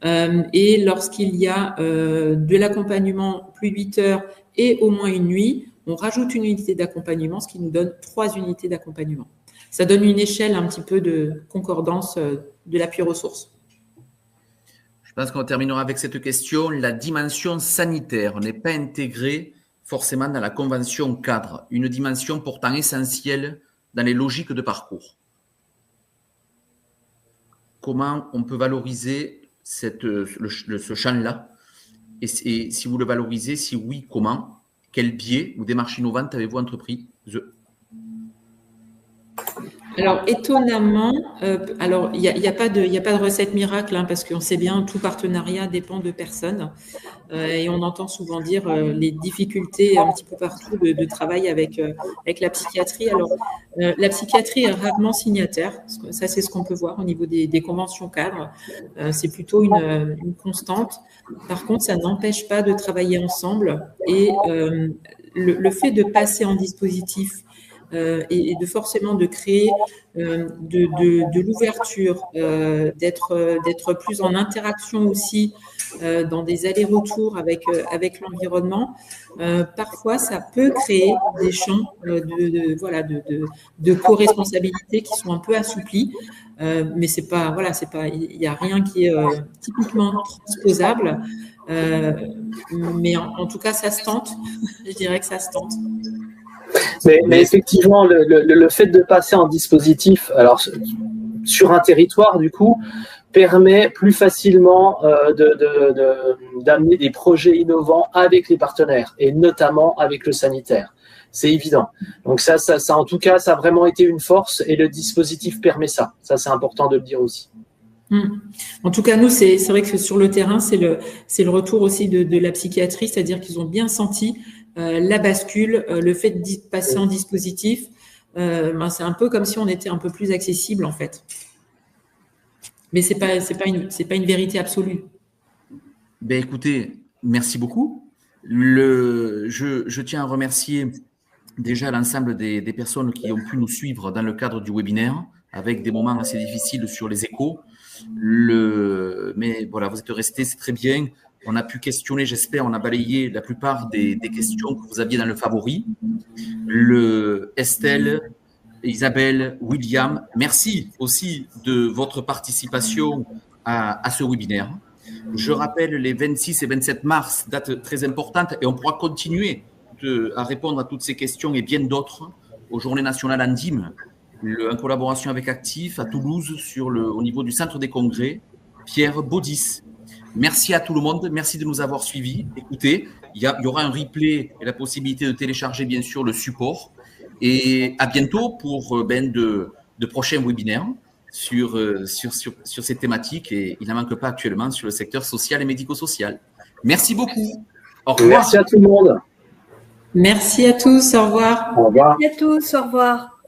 Et lorsqu'il y a de l'accompagnement plus 8 heures et au moins une nuit, on rajoute une unité d'accompagnement, ce qui nous donne 3 unités d'accompagnement. Ça donne une échelle un petit peu de concordance de l'appui ressources. Je pense qu'on terminera avec cette question. La dimension sanitaire n'est pas intégrée forcément dans la convention cadre, une dimension pourtant essentielle dans les logiques de parcours. Comment on peut valoriser ce champ-là? Et si vous le valorisez, si oui, comment? Quel biais ou démarche innovante avez-vous entrepris? Alors, étonnamment, il n'y a pas de recette miracle, hein, parce qu'on sait bien, tout partenariat dépend de personnes. Et on entend souvent dire les difficultés un petit peu partout de travail avec la psychiatrie. Alors, la psychiatrie est rarement signataire. Ça, c'est ce qu'on peut voir au niveau des conventions cadres. C'est plutôt une constante. Par contre, ça n'empêche pas de travailler ensemble. Et le fait de passer en dispositif et de forcément de créer de l'ouverture, d'être plus en interaction aussi dans des allers-retours avec l'environnement. Parfois, ça peut créer des champs de co-responsabilité qui sont un peu assouplis, mais il n'y a rien qui est typiquement transposable. Mais en tout cas, ça se tente. Je dirais que ça se tente. Mais effectivement, le fait de passer en dispositif, alors sur un territoire, du coup, permet plus facilement d'amener des projets innovants avec les partenaires et notamment avec le sanitaire. C'est évident. Donc ça, en tout cas, ça a vraiment été une force et le dispositif permet ça. Ça, c'est important de le dire aussi. En tout cas, nous, c'est vrai que sur le terrain, c'est le retour aussi de la psychiatrie, c'est-à-dire qu'ils ont bien senti la bascule, le fait de passer en dispositif. C'est un peu comme si on était un peu plus accessible, en fait. Mais c'est pas une vérité absolue. Ben écoutez, merci beaucoup. Je tiens à remercier déjà l'ensemble des personnes qui ont pu nous suivre dans le cadre du webinaire, avec des moments assez difficiles sur les échos. Mais voilà, vous êtes restés, c'est très bien. On a pu questionner, j'espère, on a balayé la plupart des questions que vous aviez dans le favori. Estelle, Isabelle, William, merci aussi de votre participation à ce webinaire. Je rappelle les 26 et 27 mars, date très importante, et on pourra continuer à répondre à toutes ces questions et bien d'autres aux Journées nationales Andim, en collaboration avec Actif à Toulouse au niveau du centre des congrès, Pierre Baudis. Merci à tout le monde, merci de nous avoir suivis. Écoutez, il y aura un replay et la possibilité de télécharger bien sûr le support. Et à bientôt pour de prochains webinaires sur ces thématiques. Et il n'en manque pas actuellement sur le secteur social et médico-social. Merci beaucoup. Au revoir. Merci à tout le monde. Merci à tous. Au revoir. Au revoir. Merci à tous. Au revoir.